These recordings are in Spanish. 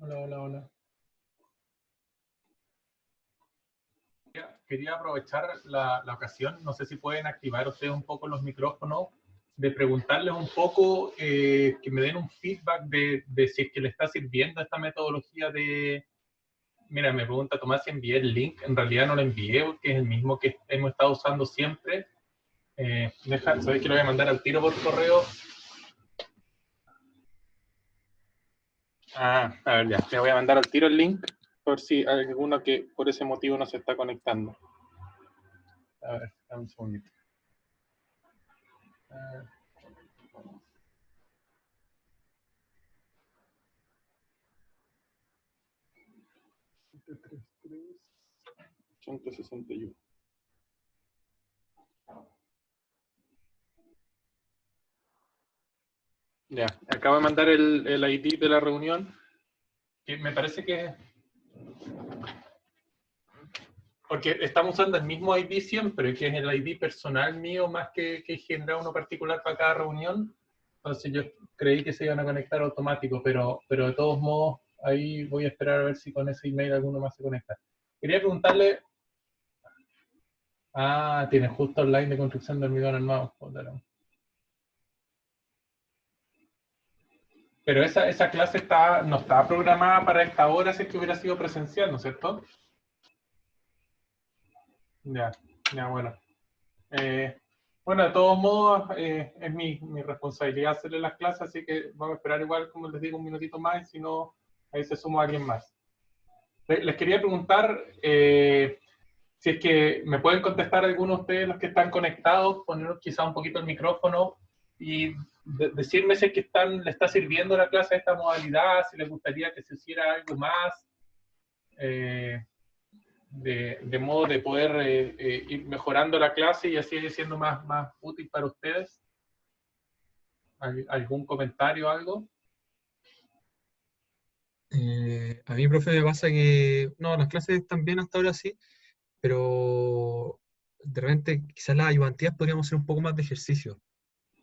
Hola, hola, hola. Quería aprovechar la ocasión, no sé si pueden activar ustedes un poco los micrófonos, de preguntarles un poco, que me den un feedback de si es que le está sirviendo esta metodología de... Mira, me pregunta Tomás si envié el link, en realidad no lo envié porque es el mismo que hemos estado usando siempre. ¿Sabes que lo voy a mandar al tiro por correo? A ver, ya, te voy a mandar al tiro el link por si hay alguno que por ese motivo no se está conectando. A ver, dame un segundito. A 161. Ya, acabo de mandar el ID de la reunión, que me parece que... Porque estamos usando el mismo ID siempre, que es el ID personal mío, más que generar uno particular para cada reunión. Entonces yo creí que se iban a conectar automático, pero de todos modos, ahí voy a esperar a ver si con ese email alguno más se conecta. Quería preguntarle... Ah, tiene justo online de construcción de hormigón armado. Pero esa clase no está programada para esta hora si es que hubiera sido presencial, ¿no es cierto? Ya, ya, bueno. Bueno, de todos modos, es mi responsabilidad hacerle las clases, así que vamos a esperar igual, como les digo, un minutito más, y si no, ahí se suma alguien más. Les quería preguntar, si es que me pueden contestar algunos de ustedes, los que están conectados, poner quizá un poquito el micrófono y decirme si es que le está sirviendo la clase de esta modalidad, si les gustaría que se hiciera algo más. De modo de poder ir mejorando la clase y así siendo más útil para ustedes. ¿Algún comentario o algo? A mí, profe, me pasa que, no, las clases están bien hasta ahora sí, pero de repente quizás las ayudantías podríamos hacer un poco más de ejercicio.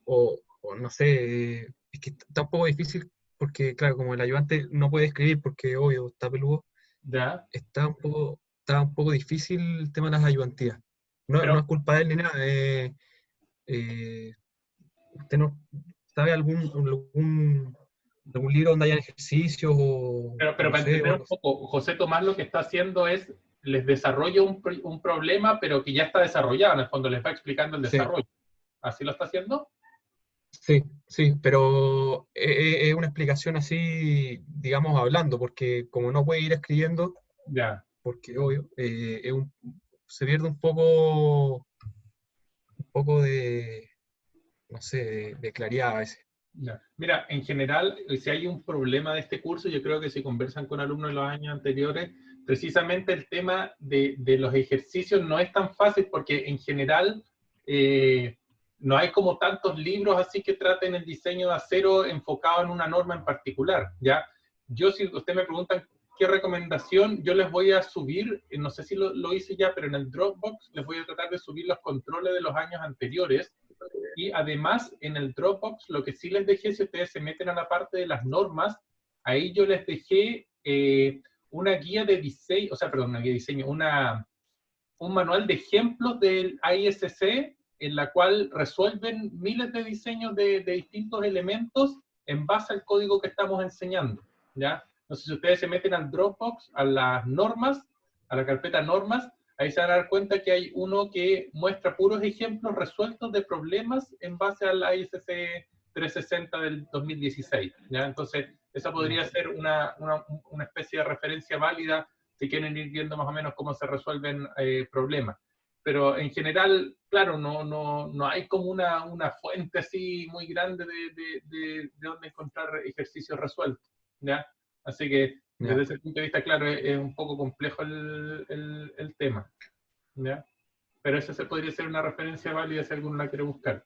O no sé, es que está un poco difícil porque, claro, como el ayudante no puede escribir porque, obvio, está peludo, Ya, está un poco difícil el tema de las ayudantías. No, no pero, es culpa de él ni nada. Eh, ¿Usted no sabe algún libro donde hayan ejercicios o pero no para sé, entender o un poco, José Tomás lo que está haciendo es, les desarrolla un problema, pero que ya está desarrollado, en el fondo les va explicando el sí, desarrollo. ¿Así lo está haciendo? sí, sí, pero es una explicación así, digamos, hablando, porque como no puede ir escribiendo, Ya, porque obvio, se pierde un poco de, no sé, de claridad a veces. ya. Mira, en general, si hay un problema de este curso, yo creo que si conversan con alumnos de los años anteriores, precisamente el tema de los ejercicios no es tan fácil porque en general no hay como tantos libros así que traten el diseño de acero enfocado en una norma en particular, ¿ya? Yo, si usted me preguntan qué recomendación, yo les voy a subir, no sé si lo hice ya, pero en el Dropbox les voy a tratar de subir los controles de los años anteriores. Y además, en el Dropbox, lo que sí les dejé, si ustedes se meten a la parte de las normas, ahí yo les dejé una guía de diseño, o sea, perdón, una guía de diseño, un manual de ejemplos del ISC, en la cual resuelven miles de diseños de distintos elementos en base al código que estamos enseñando, ¿ya? Entonces, si ustedes se meten al Dropbox, a las normas, a la carpeta normas, ahí se van a dar cuenta que hay uno que muestra puros ejemplos resueltos de problemas en base al ISC 360 del 2016, ¿ya? Entonces, esa Ya. podría ser una especie de referencia válida si quieren ir viendo más o menos cómo se resuelven problemas. Pero en general, claro, no hay como una fuente así muy grande de donde encontrar ejercicios resueltos, ¿ya? Así que desde Ya. ese punto de vista, claro, es un poco complejo el tema, ¿ya? Pero esa podría ser una referencia válida si alguno la quiere buscar.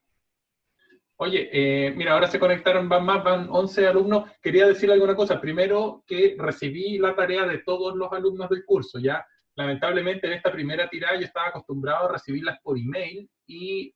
Oye, mira, ahora se conectaron, van 11 alumnos. Quería decir alguna cosa. Primero, que recibí la tarea de todos los alumnos del curso, ¿ya? Lamentablemente, en esta primera tirada yo estaba acostumbrado a recibirlas por email y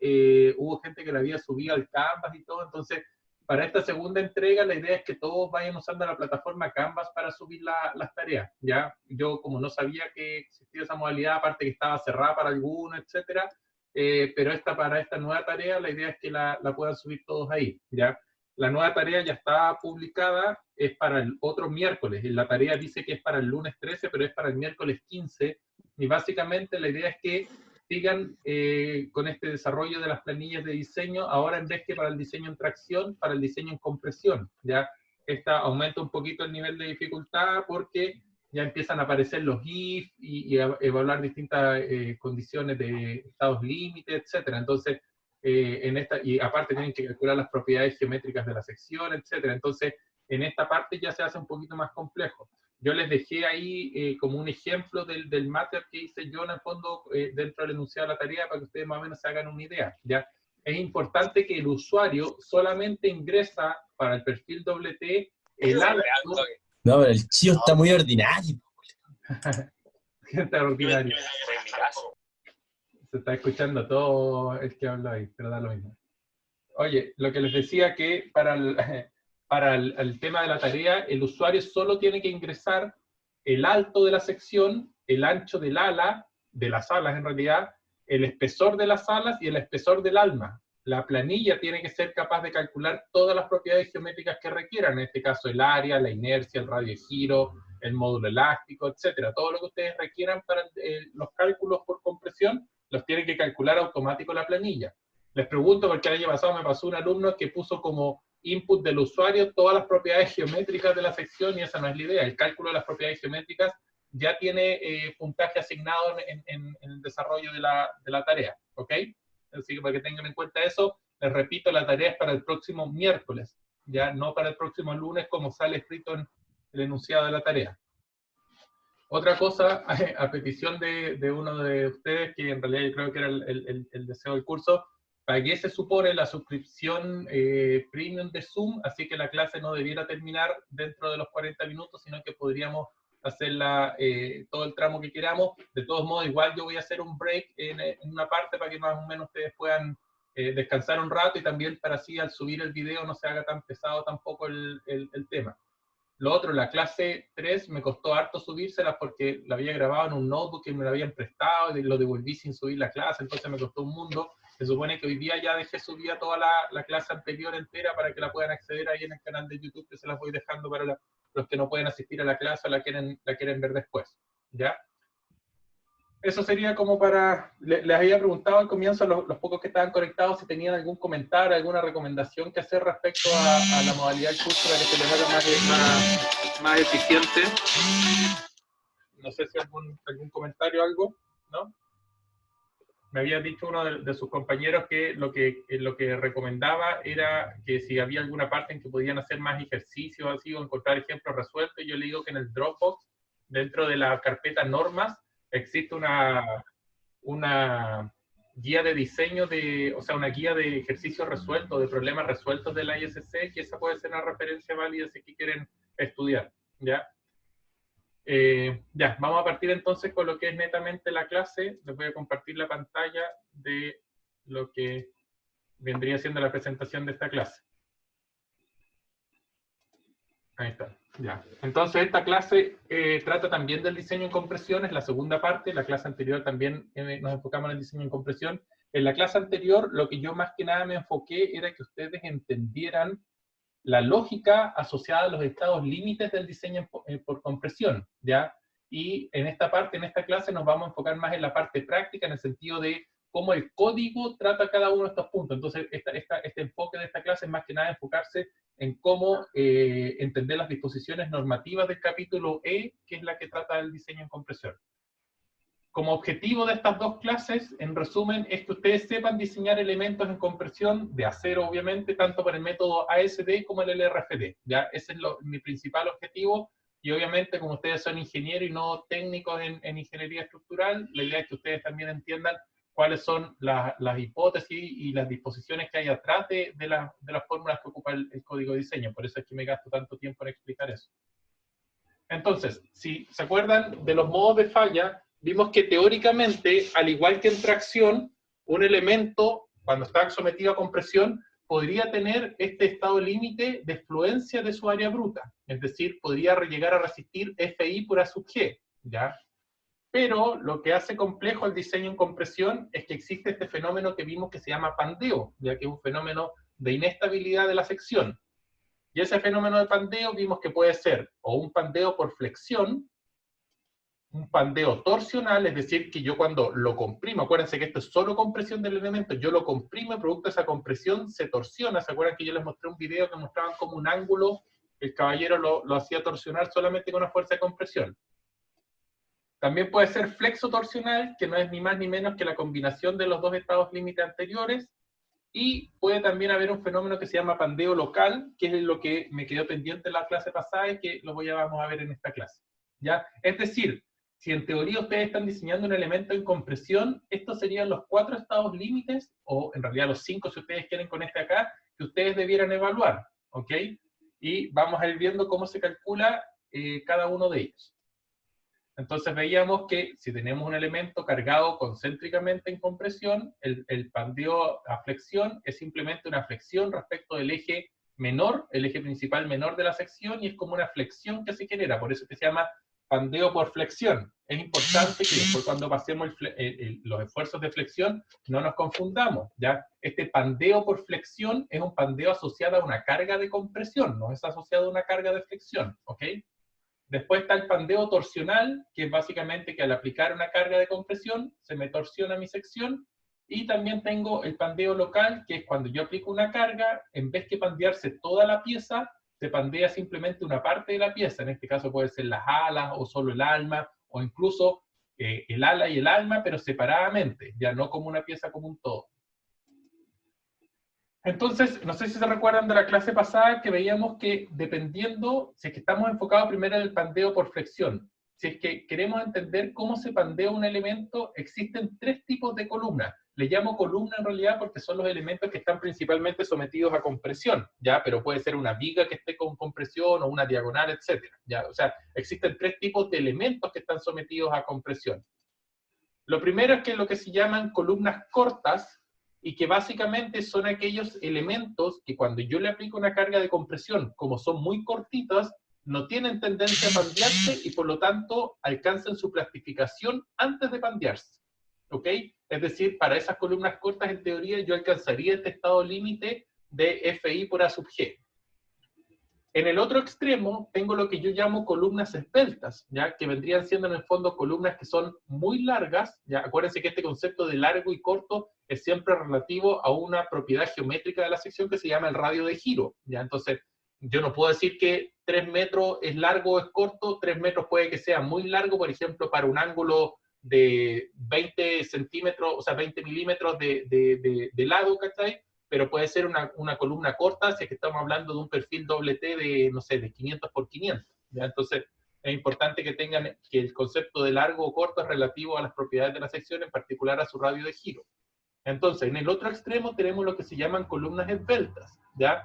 hubo gente que la había subido al Canvas y todo, entonces Para esta segunda entrega, la idea es que todos vayan usando la plataforma Canvas para subir las tareas, ¿ya? Yo, como no sabía que existía esa modalidad, aparte que estaba cerrada para algunos, etcétera, pero para esta nueva tarea, la idea es que la puedan subir todos ahí, ¿ya? La nueva tarea ya está publicada, es para el otro miércoles. La tarea dice que es para el lunes 13, pero es para el miércoles 15. Y básicamente la idea es que sigan con este desarrollo de las planillas de diseño, ahora en vez que para el diseño en tracción, para el diseño en compresión. Ya esta aumenta un poquito el nivel de dificultad porque ya empiezan a aparecer los if y a evaluar distintas condiciones de estados límite, etcétera. Entonces, y aparte tienen que calcular las propiedades geométricas de la sección, etcétera. Entonces, en esta parte ya se hace un poquito más complejo. Yo les dejé ahí como un ejemplo del máter que hice yo en el fondo dentro del enunciado de la tarea para que ustedes más o menos se hagan una idea, ¿ya? Es importante que el usuario solamente ingresa para el perfil WT el alto. No, pero el chío está muy ordinario. Gente ordinaria. Se está escuchando todo el que habla ahí, pero da lo mismo. Oye, lo que les decía que para el tema de la tarea, el usuario solo tiene que ingresar el alto de la sección, el ancho del ala, de las alas en realidad, el espesor de las alas y el espesor del alma. La planilla tiene que ser capaz de calcular todas las propiedades geométricas que requieran, en este caso el área, la inercia, el radio de giro, el módulo elástico, etcétera. Todo lo que ustedes requieran para los cálculos por compresión, los tiene que calcular automático la planilla. Les pregunto porque el año pasado me pasó un alumno que puso como input del usuario todas las propiedades geométricas de la sección y esa no es la idea. El cálculo de las propiedades geométricas ya tiene puntaje asignado en el desarrollo de la tarea, ¿ok? Así que para que tengan en cuenta eso, les repito, la tarea es para el próximo miércoles, ya no para el próximo lunes como sale escrito en el enunciado de la tarea. Otra cosa, a petición de uno de ustedes, que en realidad yo creo que era el deseo del curso, pagué, se supone, la suscripción premium de Zoom, así que la clase no debiera terminar dentro de los 40 minutos, sino que podríamos hacerla todo el tramo que queramos. De todos modos, igual yo voy a hacer un break en una parte para que más o menos ustedes puedan descansar un rato y también para así al subir el video no se haga tan pesado tampoco el tema. Lo otro, la clase 3 me costó harto subírsela porque la había grabado en un notebook que me la habían prestado y lo devolví sin subir la clase, entonces me costó un mundo. Se supone que hoy día ya dejé subida toda la clase anterior entera para que la puedan acceder ahí en el canal de YouTube, que se las voy dejando para los que no pueden asistir a la clase o la quieren ver después, ¿ya? Eso sería como para... Les había preguntado al comienzo a los pocos que estaban conectados si tenían algún comentario, alguna recomendación que hacer respecto a la modalidad del curso para que se les haga más eficiente. No sé si algún comentario o algo, ¿no? Me había dicho uno de sus compañeros que lo que recomendaba era que si había alguna parte en que podían hacer más ejercicios así o encontrar ejemplos resueltos. Yo le digo que en el Dropbox, dentro de la carpeta normas, existe una guía de diseño, o sea, una guía de ejercicios resueltos, de problemas resueltos de la ISC, que esa puede ser una referencia válida si quieren estudiar, ¿ya? Ya, vamos a partir entonces con lo que es netamente la clase. Les voy a compartir la pantalla de lo que vendría siendo la presentación de esta clase. Ahí está, ya. Entonces esta clase trata también del diseño en compresión, es la segunda parte. La clase anterior también nos enfocamos en el diseño en compresión. En la clase anterior lo que yo más que nada me enfoqué era que ustedes entendieran la lógica asociada a los estados límites del diseño por compresión, ¿ya? Y en esta parte, en esta clase, nos vamos a enfocar más en la parte práctica, en el sentido de cómo el código trata cada uno de estos puntos. Entonces, este enfoque de esta clase es más que nada enfocarse en cómo entender las disposiciones normativas del capítulo E, que es la que trata del diseño en compresión. Como objetivo de estas dos clases, en resumen, es que ustedes sepan diseñar elementos en compresión de acero, obviamente, tanto para el método ASD como el LRFD. ¿Ya? Ese es mi principal objetivo, y obviamente, como ustedes son ingenieros y no técnicos en ingeniería estructural, la idea es que ustedes también entiendan cuáles son las hipótesis y las disposiciones que hay atrás de las fórmulas que ocupa el código de diseño. Por eso es que me gasto tanto tiempo en explicar eso. Entonces, si se acuerdan de los modos de falla, vimos que teóricamente, al igual que en tracción, un elemento, cuando está sometido a compresión, podría tener este estado límite de fluencia de su área bruta, es decir, podría llegar a resistir Fi por A sub G, ¿ya? Pero lo que hace complejo el diseño en compresión es que existe este fenómeno que vimos que se llama pandeo, ya que es un fenómeno de inestabilidad de la sección. Y ese fenómeno de pandeo vimos que puede ser o un pandeo por flexión, un pandeo torsional, es decir, que yo cuando lo comprimo, acuérdense que esto es solo compresión del elemento, yo lo comprimo y producto de esa compresión se torsiona. ¿Se acuerdan que yo les mostré un video que mostraban como un ángulo, el caballero lo hacía torsionar solamente con una fuerza de compresión? También puede ser flexotorsional, que no es ni más ni menos que la combinación de los dos estados límite anteriores, y puede también haber un fenómeno que se llama pandeo local, que es lo que me quedó pendiente en la clase pasada y que vamos a ver en esta clase, ¿ya? Es decir, si en teoría ustedes están diseñando un elemento en compresión, estos serían los 4 estados límites, o en realidad los 5 si ustedes quieren con este acá, que ustedes debieran evaluar, ¿ok? Y vamos a ir viendo cómo se calcula cada uno de ellos. Entonces veíamos que si tenemos un elemento cargado concéntricamente en compresión, el pandeo a flexión es simplemente una flexión respecto del eje menor, el eje principal menor de la sección, y es como una flexión que se genera, por eso que se llama pandeo por flexión. Es importante que después cuando pasemos los esfuerzos de flexión no nos confundamos, ¿ya? Este pandeo por flexión es un pandeo asociado a una carga de compresión, no es asociado a una carga de flexión, ¿ok? Después está el pandeo torsional, que es básicamente que al aplicar una carga de compresión se me torsiona mi sección. Y también tengo el pandeo local, que es cuando yo aplico una carga, en vez que pandearse toda la pieza, se pandea simplemente una parte de la pieza. En este caso puede ser las alas, o solo el alma, o incluso el ala y el alma, pero separadamente, ya no como una pieza, como un todo. Entonces, no sé si se recuerdan de la clase pasada que veíamos que dependiendo, si es que estamos enfocados primero en el pandeo por flexión, si es que queremos entender cómo se pandea un elemento, existen 3 tipos de columnas. Le llamo columna en realidad porque son los elementos que están principalmente sometidos a compresión, ¿ya? Pero puede ser una viga que esté con compresión o una diagonal, etc. ¿Ya? O sea, existen 3 tipos de elementos que están sometidos a compresión. Lo primero es que lo que se llaman columnas cortas, y que básicamente son aquellos elementos que cuando yo le aplico una carga de compresión, como son muy cortitas, no tienen tendencia a pandearse y por lo tanto alcanzan su plastificación antes de pandearse, ¿ok? Es decir, para esas columnas cortas en teoría yo alcanzaría este estado límite de Fi por A sub G. En el otro extremo tengo lo que yo llamo columnas esbeltas, ¿ya? Que vendrían siendo en el fondo columnas que son muy largas, ¿ya? Acuérdense que este concepto de largo y corto es siempre relativo a una propiedad geométrica de la sección que se llama el radio de giro, ¿ya? Entonces, yo no puedo decir que 3 metros es largo o es corto, 3 metros puede que sea muy largo, por ejemplo, para un ángulo de 20 centímetros, o sea, 20 milímetros de lado, ¿cachai? Pero puede ser una columna corta si es que estamos hablando de un perfil doble T de, no sé, de 500 por 500, ¿ya? Entonces, es importante que tengan que el concepto de largo o corto es relativo a las propiedades de la sección, en particular a su radio de giro. Entonces, en el otro extremo tenemos lo que se llaman columnas esbeltas, ¿ya?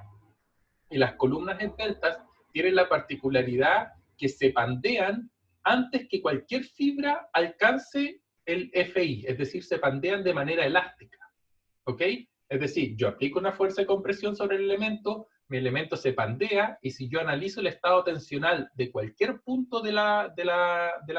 Y las columnas esbeltas tienen la particularidad que se pandean antes que cualquier fibra alcance el Fi, es decir, se pandean de manera elástica, ¿ok? Es decir, yo aplico una fuerza de compresión sobre el elemento, mi elemento se pandea, y si yo analizo el estado tensional de cualquier punto de la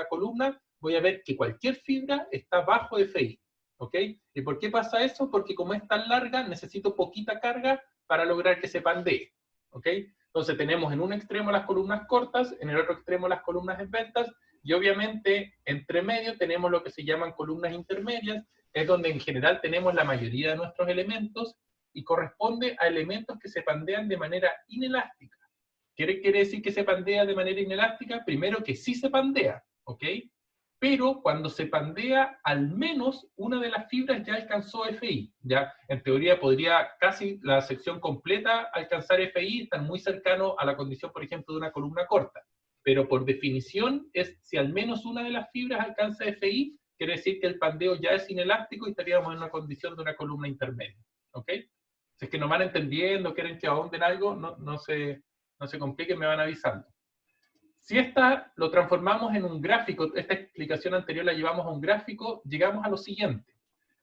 columna, voy a ver que cualquier fibra está bajo Fi, ¿ok? ¿Y por qué pasa eso? Porque como es tan larga, necesito poquita carga para lograr que se pandee, ¿ok? Entonces tenemos en un extremo las columnas cortas, en el otro extremo las columnas esbeltas, y obviamente entre medio tenemos lo que se llaman columnas intermedias, es donde en general tenemos la mayoría de nuestros elementos, y corresponde a elementos que se pandean de manera inelástica. ¿Qué quiere decir que se pandea de manera inelástica? Primero que sí se pandea, ¿ok? Pero cuando se pandea, al menos una de las fibras ya alcanzó Fi, ¿ya? En teoría podría casi la sección completa alcanzar Fi, estar muy cercano a la condición, por ejemplo, de una columna corta. Pero por definición, es si al menos una de las fibras alcanza Fi, quiere decir que el pandeo ya es inelástico y estaríamos en una condición de una columna intermedia, ¿ok? Si es que no van entendiendo, quieren que ahonden algo, no se compliquen, me van avisando. Si esta lo transformamos en un gráfico, esta explicación anterior la llevamos a un gráfico, llegamos a lo siguiente.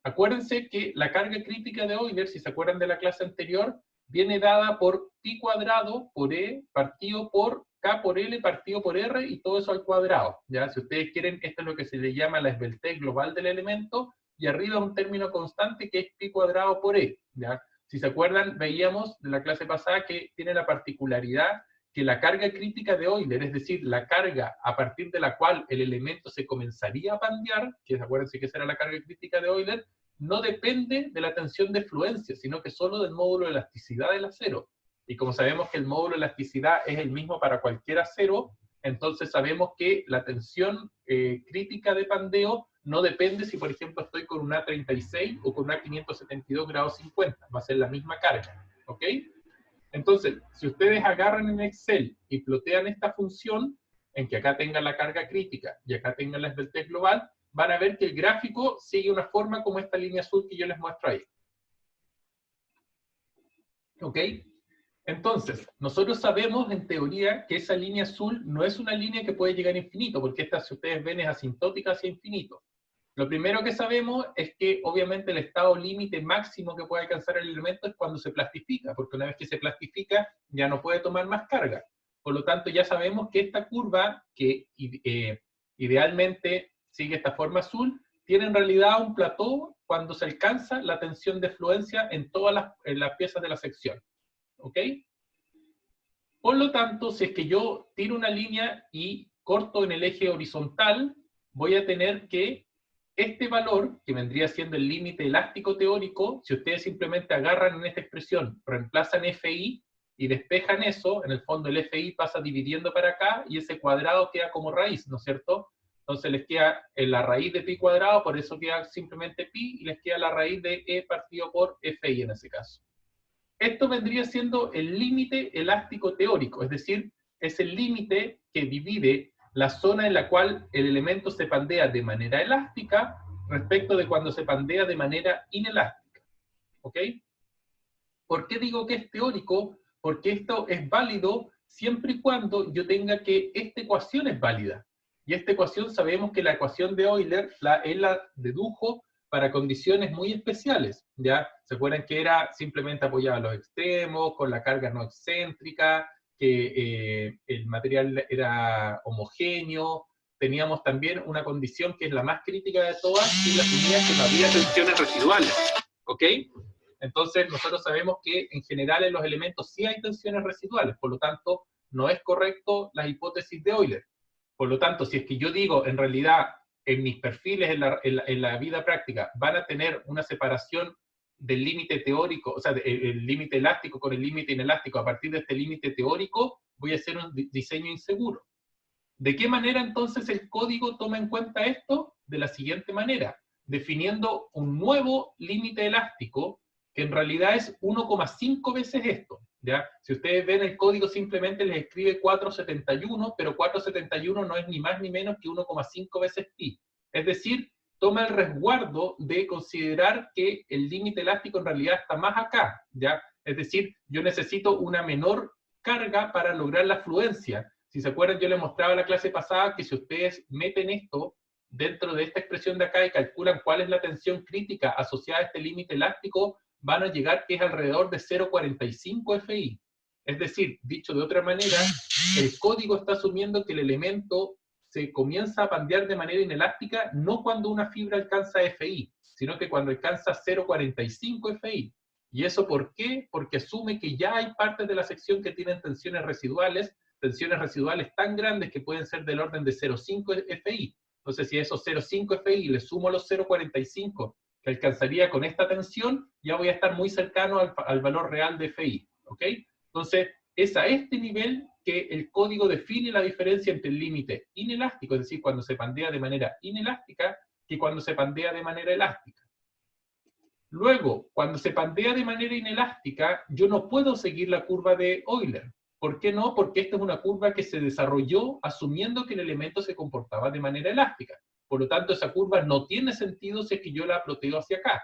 Acuérdense que la carga crítica de Euler, si se acuerdan de la clase anterior, viene dada por pi cuadrado por E partido por K por L partido por R y todo eso al cuadrado. ¿Ya? Si ustedes quieren, esto es lo que se le llama la esbeltez global del elemento, y arriba un término constante que es pi cuadrado por E. ¿Ya? Si se acuerdan, veíamos de la clase pasada que tiene la particularidad que la carga crítica de Euler, es decir, la carga a partir de la cual el elemento se comenzaría a pandear, que acuérdense que esa era la carga crítica de Euler, no depende de la tensión de fluencia, sino que solo del módulo de elasticidad del acero. Y como sabemos que el módulo de elasticidad es el mismo para cualquier acero, entonces sabemos que la tensión crítica de pandeo no depende si, por ejemplo, estoy con un A36 o con un A572 grados 50. Va a ser la misma carga. ¿Ok? Entonces, si ustedes agarran en Excel y plotean esta función, en que acá tengan la carga crítica y acá tengan la esbeltez global, van a ver que el gráfico sigue una forma como esta línea azul que yo les muestro ahí. ¿Ok? Entonces, nosotros sabemos en teoría que esa línea azul no es una línea que puede llegar a infinito, porque esta, si ustedes ven, es asintótica hacia infinito. Lo primero que sabemos es que obviamente el estado límite máximo que puede alcanzar el elemento es cuando se plastifica, porque una vez que se plastifica ya no puede tomar más carga. Por lo tanto, ya sabemos que esta curva, que idealmente sigue esta forma azul, tiene en realidad un plató cuando se alcanza la tensión de fluencia en todas las piezas de la sección. ¿Ok? Por lo tanto, si es que yo tiro una línea y corto en el eje horizontal, voy a tener que este valor, que vendría siendo el límite elástico teórico, si ustedes simplemente agarran en esta expresión, reemplazan FI y despejan eso, en el fondo el FI pasa dividiendo para acá y ese cuadrado queda como raíz, ¿no es cierto? Entonces les queda la raíz de pi cuadrado, por eso queda simplemente pi, y les queda la raíz de E partido por FI en ese caso. Esto vendría siendo el límite elástico teórico, es decir, es el límite que divide la zona en la cual el elemento se pandea de manera elástica respecto de cuando se pandea de manera inelástica. ¿Ok? ¿Por qué digo que es teórico? Porque esto es válido siempre y cuando yo tenga que esta ecuación es válida. Y esta ecuación sabemos que la ecuación de Euler él la dedujo para condiciones muy especiales, ¿ya? ¿Se acuerdan que era simplemente apoyada a los extremos, con la carga no excéntrica, que el material era homogéneo? Teníamos también una condición que es la más crítica de todas, y la asumía que no había tensiones residuales, ¿ok? Entonces nosotros sabemos que en general en los elementos sí hay tensiones residuales, por lo tanto no es correcto la hipótesis de Euler. Por lo tanto, si es que yo digo en realidad en mis perfiles en la vida práctica van a tener una separación del límite teórico, o sea, el límite elástico con el límite inelástico, a partir de este límite teórico voy a hacer un diseño inseguro. ¿De qué manera entonces el código toma en cuenta esto? De la siguiente manera, definiendo un nuevo límite elástico que en realidad es 1,5 veces esto. ¿Ya? Si ustedes ven el código simplemente les escribe 471, pero 471 no es ni más ni menos que 1,5 veces pi. Es decir, toma el resguardo de considerar que el límite elástico en realidad está más acá. ¿Ya? Es decir, yo necesito una menor carga para lograr la fluencia. Si se acuerdan, yo les mostraba en la clase pasada que si ustedes meten esto dentro de esta expresión de acá y calculan cuál es la tensión crítica asociada a este límite elástico, van a llegar que es alrededor de 0,45 FI. Es decir, dicho de otra manera, el código está asumiendo que el elemento se comienza a pandear de manera inelástica no cuando una fibra alcanza FI, sino que cuando alcanza 0,45 FI. ¿Y eso por qué? Porque asume que ya hay partes de la sección que tienen tensiones residuales tan grandes que pueden ser del orden de 0,5 FI. Entonces, si a esos 0,5 FI le sumo los 0,45 que alcanzaría con esta tensión, ya voy a estar muy cercano al valor real de FI. ¿Ok? Entonces, es a este nivel que el código define la diferencia entre el límite inelástico, es decir, cuando se pandea de manera inelástica, que cuando se pandea de manera elástica. Luego, cuando se pandea de manera inelástica, yo no puedo seguir la curva de Euler. ¿Por qué no? Porque esta es una curva que se desarrolló asumiendo que el elemento se comportaba de manera elástica. Por lo tanto, esa curva no tiene sentido si es que yo la ploteo hacia acá.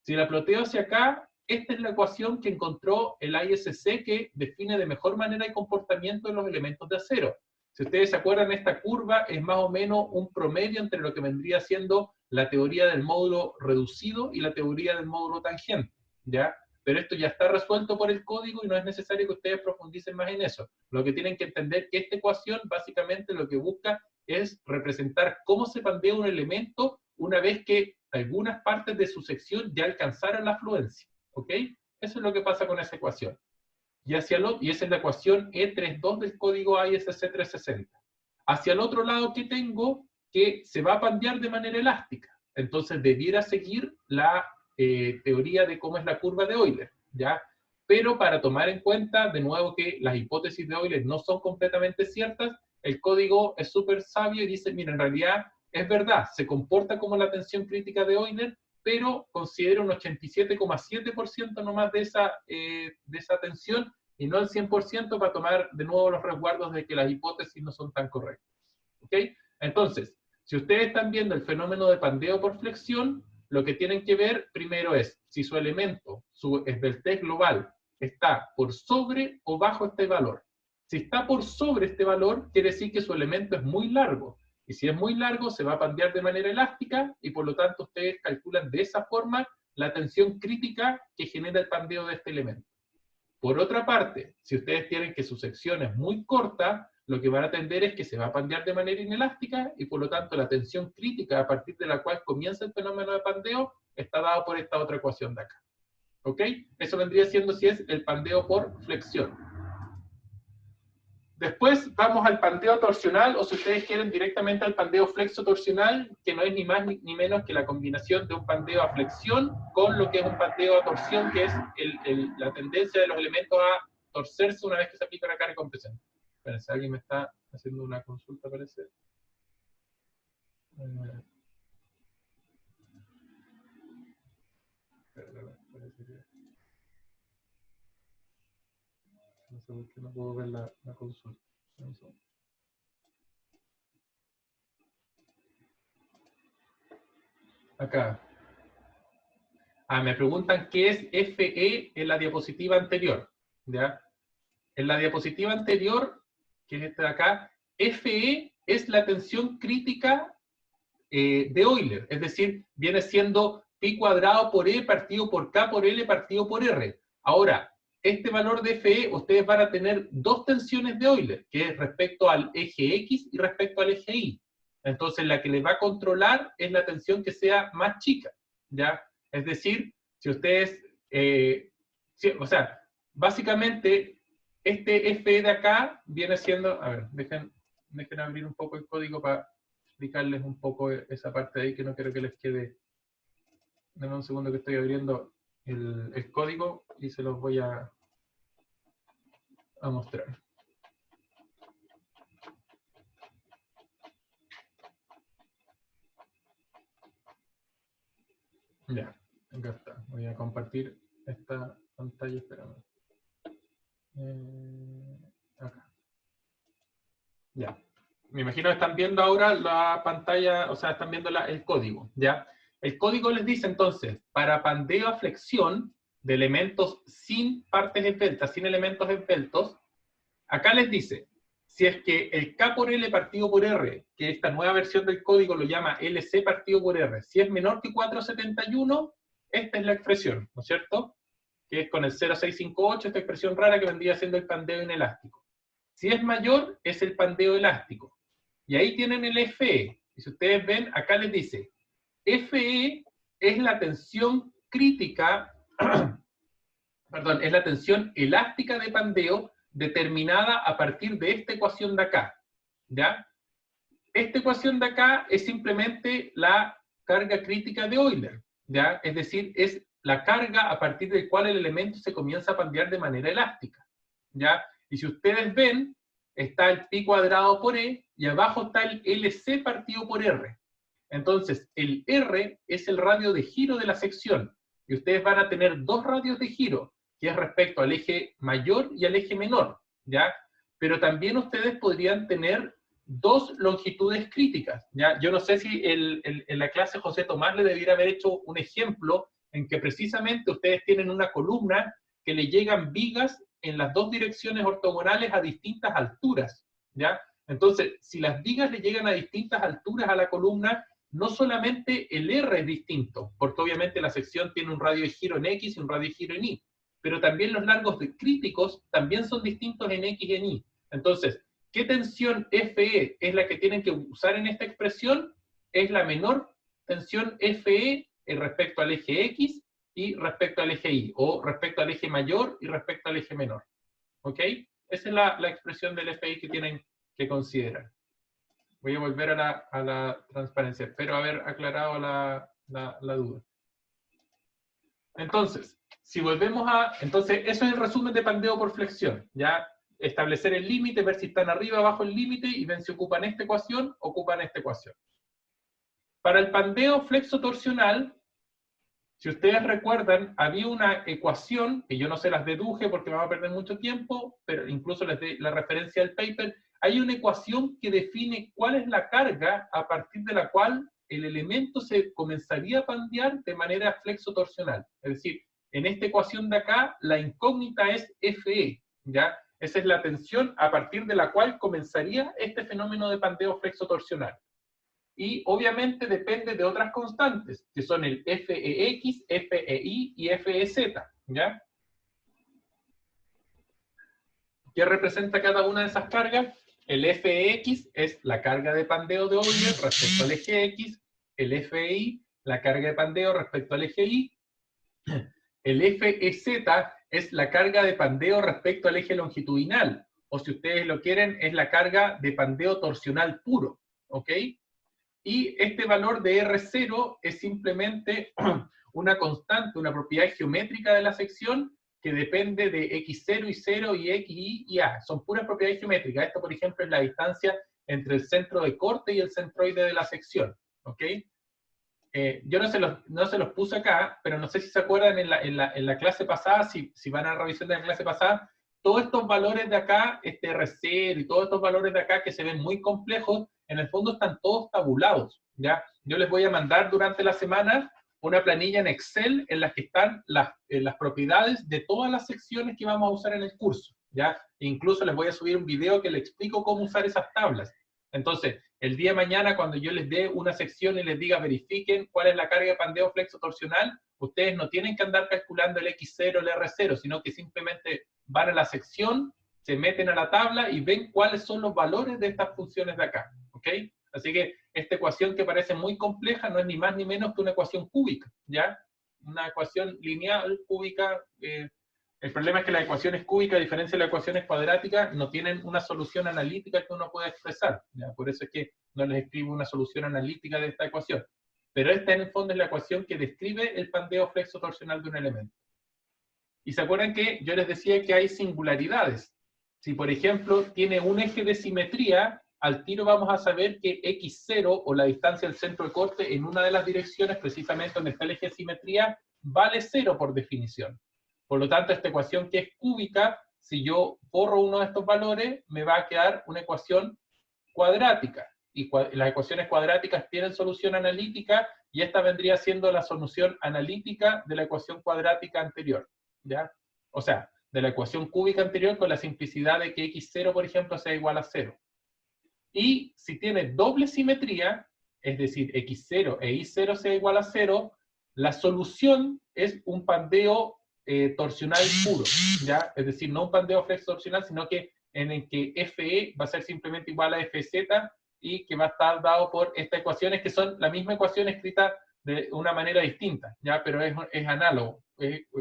Si la ploteo hacia acá, esta es la ecuación que encontró el ISC que define de mejor manera el comportamiento de los elementos de acero. Si ustedes se acuerdan, esta curva es más o menos un promedio entre lo que vendría siendo la teoría del módulo reducido y la teoría del módulo tangente, ¿ya? pero esto ya está resuelto por el código y no es necesario que ustedes profundicen más en eso. Lo que tienen que entender es que esta ecuación básicamente lo que busca es representar cómo se pandea un elemento una vez que algunas partes de su sección ya alcanzaron la fluencia, ¿ok? Eso es lo que pasa con esa ecuación. Y esa es la ecuación E32 del código ISC 360. Hacia el otro lado, ¿qué tengo? Que se va a pandear de manera elástica. Entonces debiera seguir la teoría de cómo es la curva de Euler, ¿ya? Pero para tomar en cuenta, de nuevo, que las hipótesis de Euler no son completamente ciertas, el código es súper sabio y dice, mira, en realidad es verdad, se comporta como la tensión crítica de Euler, pero considera un 87,7% nomás de esa tensión y no el 100% para tomar de nuevo los resguardos de que las hipótesis no son tan correctas. ¿Ok? Entonces, si ustedes están viendo el fenómeno de pandeo por flexión, lo que tienen que ver primero es si su elemento, su esbeltez global, está por sobre o bajo este valor. Si está por sobre este valor, quiere decir que su elemento es muy largo. Y si es muy largo, se va a pandear de manera elástica y por lo tanto ustedes calculan de esa forma la tensión crítica que genera el pandeo de este elemento. Por otra parte, si ustedes tienen que su sección es muy corta, lo que van a tender es que se va a pandear de manera inelástica y por lo tanto la tensión crítica a partir de la cual comienza el fenómeno de pandeo está dado por esta otra ecuación de acá. ¿Ok? Eso vendría siendo si es el pandeo por flexión. Después vamos al pandeo torsional, o si ustedes quieren directamente al pandeo flexo-torsional, que no es ni más ni menos que la combinación de un pandeo a flexión con lo que es un pandeo a torsión, que es la tendencia de los elementos a torcerse una vez que se aplica una carga de compresión. Espérense, alguien me está haciendo una consulta, parece. Parece que... No sé por qué no puedo ver la consulta. Acá. Me preguntan qué es FE en la diapositiva anterior. ¿Ya? En la diapositiva anterior, que es esta de acá, FE es la tensión crítica de Euler. Es decir, viene siendo pi cuadrado por E partido por K por L partido por R. Ahora, este valor de FE, ustedes van a tener dos tensiones de Euler, que es respecto al eje X y respecto al eje Y. Entonces, la que le va a controlar es la tensión que sea más chica, ¿ya? Es decir, si ustedes, o sea, básicamente, este FE de acá viene siendo, a ver, dejen abrir un poco el código para explicarles un poco esa parte de ahí, que no quiero que les quede. Denme un segundo que estoy abriendo el código y se los voy a mostrar. Ya, acá está. Voy a compartir esta pantalla, espérame. Acá. Ya. Me imagino que están viendo ahora la pantalla, o sea, están viendo el código, ¿ya? El código les dice entonces, para pandeo a flexión de elementos sin partes esbeltas, sin elementos esbeltos, acá les dice, si es que el K por L partido por R, que esta nueva versión del código lo llama LC partido por R, si es menor que 4,71, esta es la expresión, ¿no es cierto? Que es con el 0,658, esta expresión rara que vendría siendo el pandeo inelástico. Si es mayor, es el pandeo elástico. Y ahí tienen el FE. Y si ustedes ven, acá les dice, FE es la tensión crítica, perdón, es la tensión elástica de pandeo determinada a partir de esta ecuación de acá. ¿Ya? Esta ecuación de acá es simplemente la carga crítica de Euler. ¿Ya? Es decir, es la carga a partir del cual el elemento se comienza a pandear de manera elástica. ¿Ya? Y si ustedes ven, está el pi cuadrado por E y abajo está el LC partido por R. Entonces, el R es el radio de giro de la sección. Y ustedes van a tener dos radios de giro, que es respecto al eje mayor y al eje menor, ¿ya? Pero también ustedes podrían tener dos longitudes críticas, ¿ya? Yo no sé si en la clase José Tomás le debiera haber hecho un ejemplo en que precisamente ustedes tienen una columna que le llegan vigas en las dos direcciones ortogonales a distintas alturas, ¿ya? Entonces, si las vigas le llegan a distintas alturas a la columna, no solamente el R es distinto, porque obviamente la sección tiene un radio de giro en X y un radio de giro en Y, pero también los largos críticos también son distintos en X y en Y. Entonces, ¿qué tensión FE es la que tienen que usar en esta expresión? Es la menor tensión FE respecto al eje X y respecto al eje Y, o respecto al eje mayor y respecto al eje menor. ¿Ok? Esa es la expresión del FI que tienen que considerar. Voy a volver a la transparencia. Espero haber aclarado la duda. Entonces, si volvemos entonces, eso es el resumen de pandeo por flexión. Ya establecer el límite, ver si están arriba o abajo el límite, y ven si ocupan esta ecuación, ocupan esta ecuación. Para el pandeo flexo-torsional, si ustedes recuerdan, había una ecuación, que yo no se las deduje porque me va a perder mucho tiempo, pero incluso les doy la referencia al paper. Hay una ecuación que define cuál es la carga a partir de la cual el elemento se comenzaría a pandear de manera flexo-torsional. Es decir, en esta ecuación de acá, la incógnita es FE, ¿ya? Esa es la tensión a partir de la cual comenzaría este fenómeno de pandeo flexo-torsional. Y obviamente depende de otras constantes, que son el FEX, FEI y FEZ, ¿ya? ¿Qué representa cada una de esas cargas? El FEX es la carga de pandeo de Euler respecto al eje X, el FEI, la carga de pandeo respecto al eje Y, el FEZ es la carga de pandeo respecto al eje longitudinal, o si ustedes lo quieren, es la carga de pandeo torsional puro, ¿ok? Y este valor de R0 es simplemente una constante, una propiedad geométrica de la sección que depende de X0 y 0 y X, Y y A. Son puras propiedades geométricas. Esto, por ejemplo, es la distancia entre el centro de corte y el centroide de la sección. ¿Ok? Yo no se los puse acá, pero no sé si se acuerdan en la clase pasada, si van a la revisión de la clase pasada, todos estos valores de acá, este R0 y todos estos valores de acá que se ven muy complejos, en el fondo están todos tabulados, ¿ya? Yo les voy a mandar durante la semana una planilla en Excel en la que están las propiedades de todas las secciones que vamos a usar en el curso, ¿ya? E incluso les voy a subir un video que les explico cómo usar esas tablas. Entonces, el día de mañana, cuando yo les dé una sección y les diga verifiquen cuál es la carga de pandeo flexo-torsional, ustedes no tienen que andar calculando el X0, el R0, sino que simplemente van a la sección, se meten a la tabla y ven cuáles son los valores de estas funciones de acá. ¿Ok? Así que esta ecuación que parece muy compleja no es ni más ni menos que una ecuación cúbica, ¿ya? Una ecuación lineal cúbica. El problema es que las ecuaciones cúbicas, a diferencia de las ecuaciones cuadráticas, no tienen una solución analítica que uno pueda expresar, ¿ya? Por eso es que no les escribo una solución analítica de esta ecuación. Pero esta en el fondo es la ecuación que describe el pandeo flexo-torsional de un elemento. Y se acuerdan que yo les decía que hay singularidades. Si, por ejemplo, tiene un eje de simetría, al tiro vamos a saber que X0, o la distancia del centro de corte, en una de las direcciones, precisamente donde está el eje de simetría, vale 0 por definición. Por lo tanto, esta ecuación que es cúbica, si yo borro uno de estos valores, me va a quedar una ecuación cuadrática. Y las ecuaciones cuadráticas tienen solución analítica, y esta vendría siendo la solución analítica de la ecuación cuadrática anterior, ¿ya? O sea, de la ecuación cúbica anterior, con la simplicidad de que X0, por ejemplo, sea igual a 0. Y si tiene doble simetría, es decir, X0 e Y0 sea igual a 0, la solución es un pandeo torsional puro, ¿ya? Es decir, no un pandeo flexo-torsional, sino que en el que FE va a ser simplemente igual a FZ, y que va a estar dado por estas ecuaciones, que son la misma ecuación escrita de una manera distinta, ¿ya? Pero es análogo.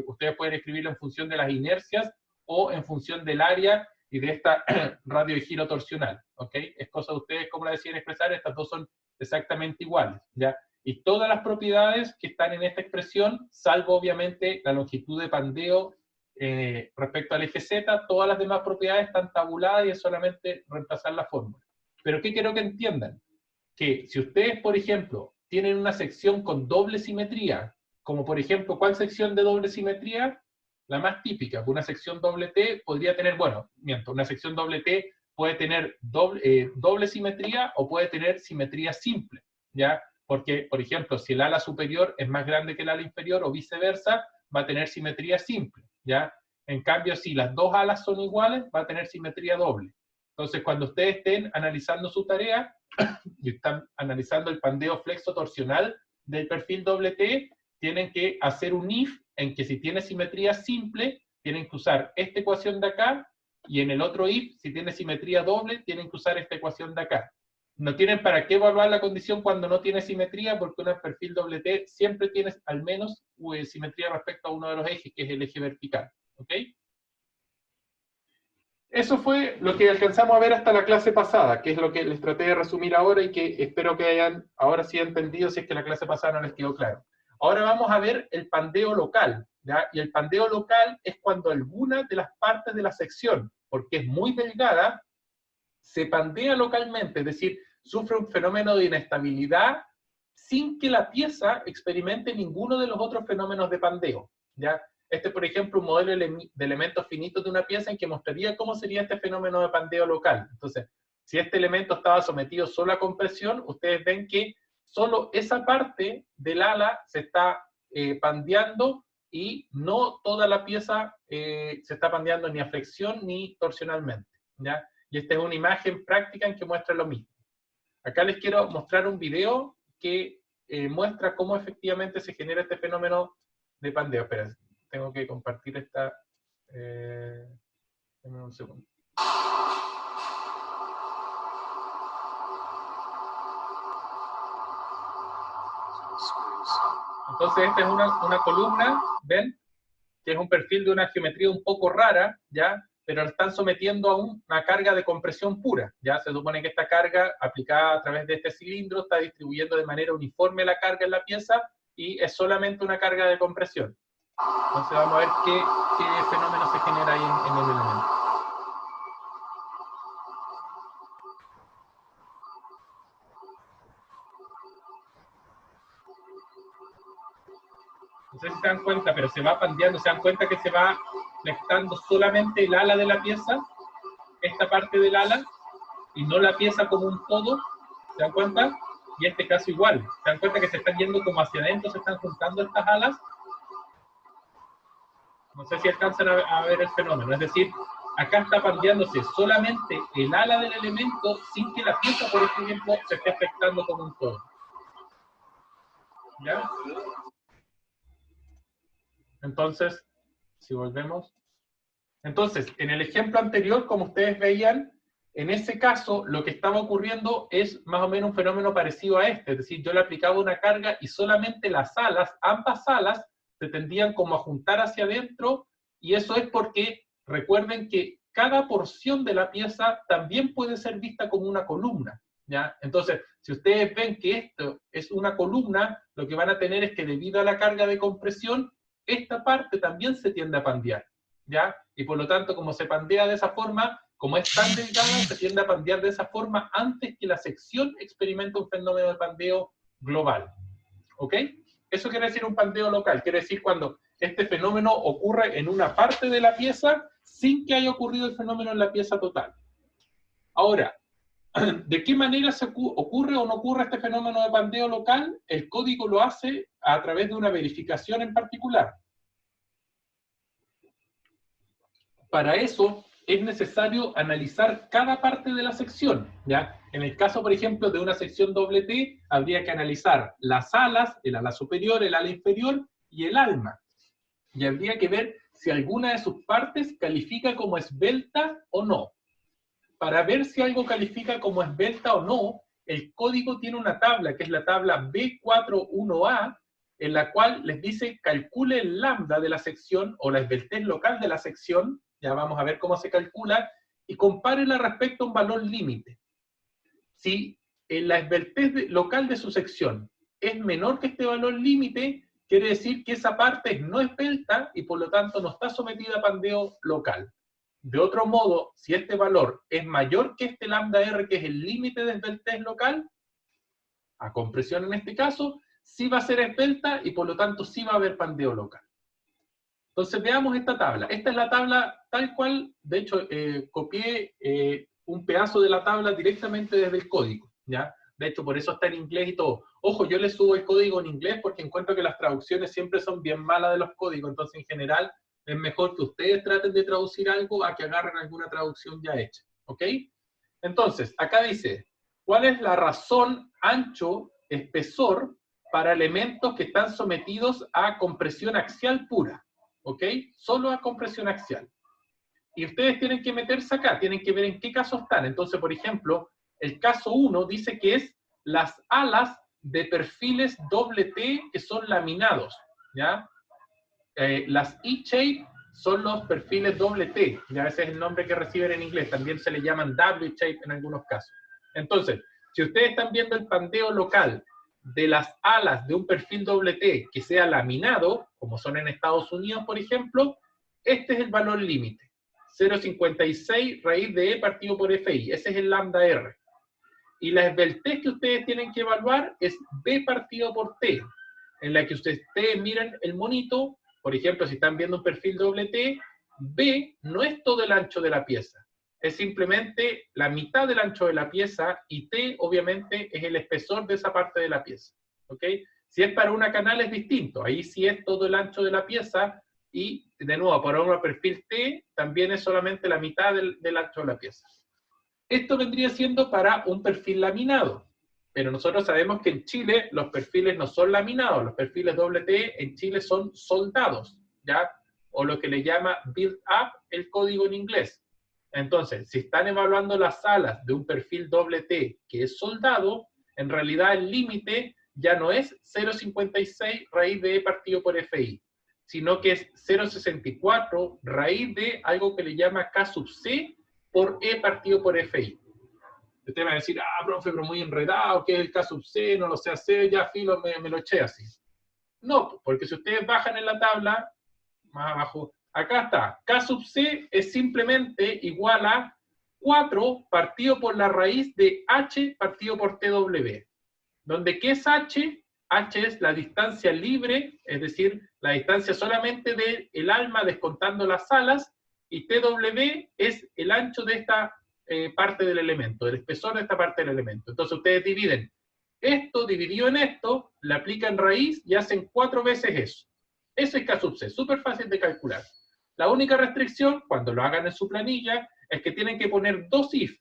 Ustedes pueden escribirlo en función de las inercias o en función del área y de esta radio de giro torsional, ¿ok? Es cosa de ustedes cómo la deciden expresar. Estas dos son exactamente iguales, ¿ya? Y todas las propiedades que están en esta expresión, salvo obviamente la longitud de pandeo respecto al eje Z, todas las demás propiedades están tabuladas y es solamente reemplazar la fórmula. Pero ¿qué quiero que entiendan? Que si ustedes, por ejemplo, tienen una sección con doble simetría, como por ejemplo, ¿cuál sección de doble simetría? La más típica, una sección doble T podría tener, bueno, miento, una sección doble T puede tener doble simetría o puede tener simetría simple, ¿ya? Porque, por ejemplo, si el ala superior es más grande que el ala inferior o viceversa, va a tener simetría simple, ¿ya? En cambio, si las dos alas son iguales, va a tener simetría doble. Entonces, cuando ustedes estén analizando su tarea y están analizando el pandeo flexo-torsional del perfil doble T, tienen que hacer un if en que si tiene simetría simple, tienen que usar esta ecuación de acá, y en el otro if, si tiene simetría doble, tienen que usar esta ecuación de acá. No tienen para qué evaluar la condición cuando no tiene simetría, porque un perfil doble T siempre tiene al menos simetría respecto a uno de los ejes, que es el eje vertical. ¿Ok? Eso fue lo que alcanzamos a ver hasta la clase pasada, que es lo que les traté de resumir ahora y que espero que hayan ahora sí entendido si es que la clase pasada no les quedó claro. Ahora vamos a ver el pandeo local, ¿ya? Y el pandeo local es cuando alguna de las partes de la sección, porque es muy delgada, se pandea localmente, es decir, sufre un fenómeno de inestabilidad sin que la pieza experimente ninguno de los otros fenómenos de pandeo, ¿ya? Este, por ejemplo, un modelo de elementos finitos de una pieza en que mostraría cómo sería este fenómeno de pandeo local. Entonces, si este elemento estaba sometido solo a compresión, ustedes ven que solo esa parte del ala se está pandeando y no toda la pieza se está pandeando ni a flexión ni torsionalmente, ¿ya? Y esta es una imagen práctica en que muestra lo mismo. Acá les quiero mostrar un video que muestra cómo efectivamente se genera este fenómeno de pandeo. Espera, tengo que compartir esta... Dame un segundo. Entonces esta es una columna, ¿ven? Que es un perfil de una geometría un poco rara, ¿ya? Pero lo están sometiendo a una carga de compresión pura, ¿ya? Se supone que esta carga aplicada a través de este cilindro está distribuyendo de manera uniforme la carga en la pieza y es solamente una carga de compresión. Entonces vamos a ver qué fenómeno se genera ahí en el elemento. No sé si se dan cuenta, pero se va pandeando, se dan cuenta que se va flectando solamente el ala de la pieza, esta parte del ala, y no la pieza como un todo, ¿se dan cuenta? Y este caso igual, ¿se dan cuenta que se están yendo como hacia adentro, se están juntando estas alas? No sé si alcanzan a ver el fenómeno, es decir, acá está pandeándose solamente el ala del elemento sin que la pieza, por ejemplo, se esté afectando como un todo. ¿Ya? Entonces, si volvemos. Entonces, en el ejemplo anterior, como ustedes veían, en ese caso, lo que estaba ocurriendo es más o menos un fenómeno parecido a este, es decir, yo le aplicaba una carga y solamente las alas, ambas alas, se tendían como a juntar hacia adentro, y eso es porque, recuerden que cada porción de la pieza también puede ser vista como una columna, ¿ya? Entonces, si ustedes ven que esto es una columna, lo que van a tener es que debido a la carga de compresión, esta parte también se tiende a pandear, ¿ya? Y por lo tanto, como se pandea de esa forma, como es tan delgada, se tiende a pandear de esa forma antes que la sección experimente un fenómeno de pandeo global. ¿Ok? Eso quiere decir un pandeo local, quiere decir cuando este fenómeno ocurre en una parte de la pieza sin que haya ocurrido el fenómeno en la pieza total. Ahora, ¿de qué manera se ocurre o no ocurre este fenómeno de pandeo local? El código lo hace a través de una verificación en particular. Para eso es necesario analizar cada parte de la sección, ¿ya? En el caso, por ejemplo, de una sección doble T, habría que analizar las alas, el ala superior, el ala inferior y el alma. Y habría que ver si alguna de sus partes califica como esbelta o no. Para ver si algo califica como esbelta o no, el código tiene una tabla, que es la tabla B41A, en la cual les dice calcule el lambda de la sección o la esbeltez local de la sección, ya vamos a ver cómo se calcula, y compárela respecto a un valor límite. Si la esbeltez local de su sección es menor que este valor límite, quiere decir que esa parte no es esbelta y por lo tanto no está sometida a pandeo local. De otro modo, si este valor es mayor que este lambda R, que es el límite de esbeltez local, a compresión en este caso, sí va a ser esbelta y por lo tanto sí va a haber pandeo local. Entonces veamos esta tabla. Esta es la tabla tal cual, de hecho copié un pedazo de la tabla directamente desde el código, ¿ya? De hecho por eso está en inglés y todo. Ojo, yo les subo el código en inglés porque encuentro que las traducciones siempre son bien malas de los códigos, entonces en general es mejor que ustedes traten de traducir algo a que agarren alguna traducción ya hecha, ¿ok? Entonces, acá dice, ¿cuál es la razón ancho, espesor para elementos que están sometidos a compresión axial pura? ¿ok? Solo a compresión axial. Y ustedes tienen que meterse acá, tienen que ver en qué caso están. Entonces, por ejemplo, el caso 1 dice que es las alas de perfiles doble T que son laminados, ¿ya? Las E-shape son los perfiles doble T, ya ese es el nombre que reciben en inglés, también se le llaman W-shape en algunos casos. Entonces, si ustedes están viendo el pandeo local de las alas de un perfil doble T que sea laminado, como son en Estados Unidos, por ejemplo, este es el valor límite. 0,56 raíz de E partido por FI. Ese es el lambda R. Y la esbeltez que ustedes tienen que evaluar es B partido por T, en la que ustedes miren el monito. Por ejemplo, si están viendo un perfil doble T, B no es todo el ancho de la pieza. Es simplemente la mitad del ancho de la pieza y T, obviamente, es el espesor de esa parte de la pieza. ¿Ok? Si es para una canal es distinto. Ahí sí es todo el ancho de la pieza y, de nuevo, para un perfil T también es solamente la mitad del ancho de la pieza. Esto vendría siendo para un perfil laminado. Pero nosotros sabemos que en Chile los perfiles no son laminados. Los perfiles doble T en Chile son soldados, ¿ya? O lo que le llama build up, el código en inglés. Entonces, si están evaluando las alas de un perfil doble T que es soldado, en realidad el límite ya no es 0,56 raíz de E partido por FI, sino que es 0,64 raíz de algo que le llama K sub C por E partido por FI. Usted va a decir, profe, pero muy enredado, ¿qué es el K sub C? No lo sé hacer, ya filo, me lo eché así. No, porque si ustedes bajan en la tabla, más abajo, acá está, K sub C es simplemente igual a 4 partido por la raíz de H partido por TW. Donde, ¿qué es H? H es la distancia libre, es decir, la distancia solamente del alma descontando las alas, y TW es el ancho de esta parte del elemento, el espesor de esta parte del elemento. Entonces ustedes dividen esto dividido en esto, le aplican raíz y hacen 4 veces eso. Eso es K sub C, súper fácil de calcular. La única restricción, cuando lo hagan en su planilla, es que tienen que poner 2 if,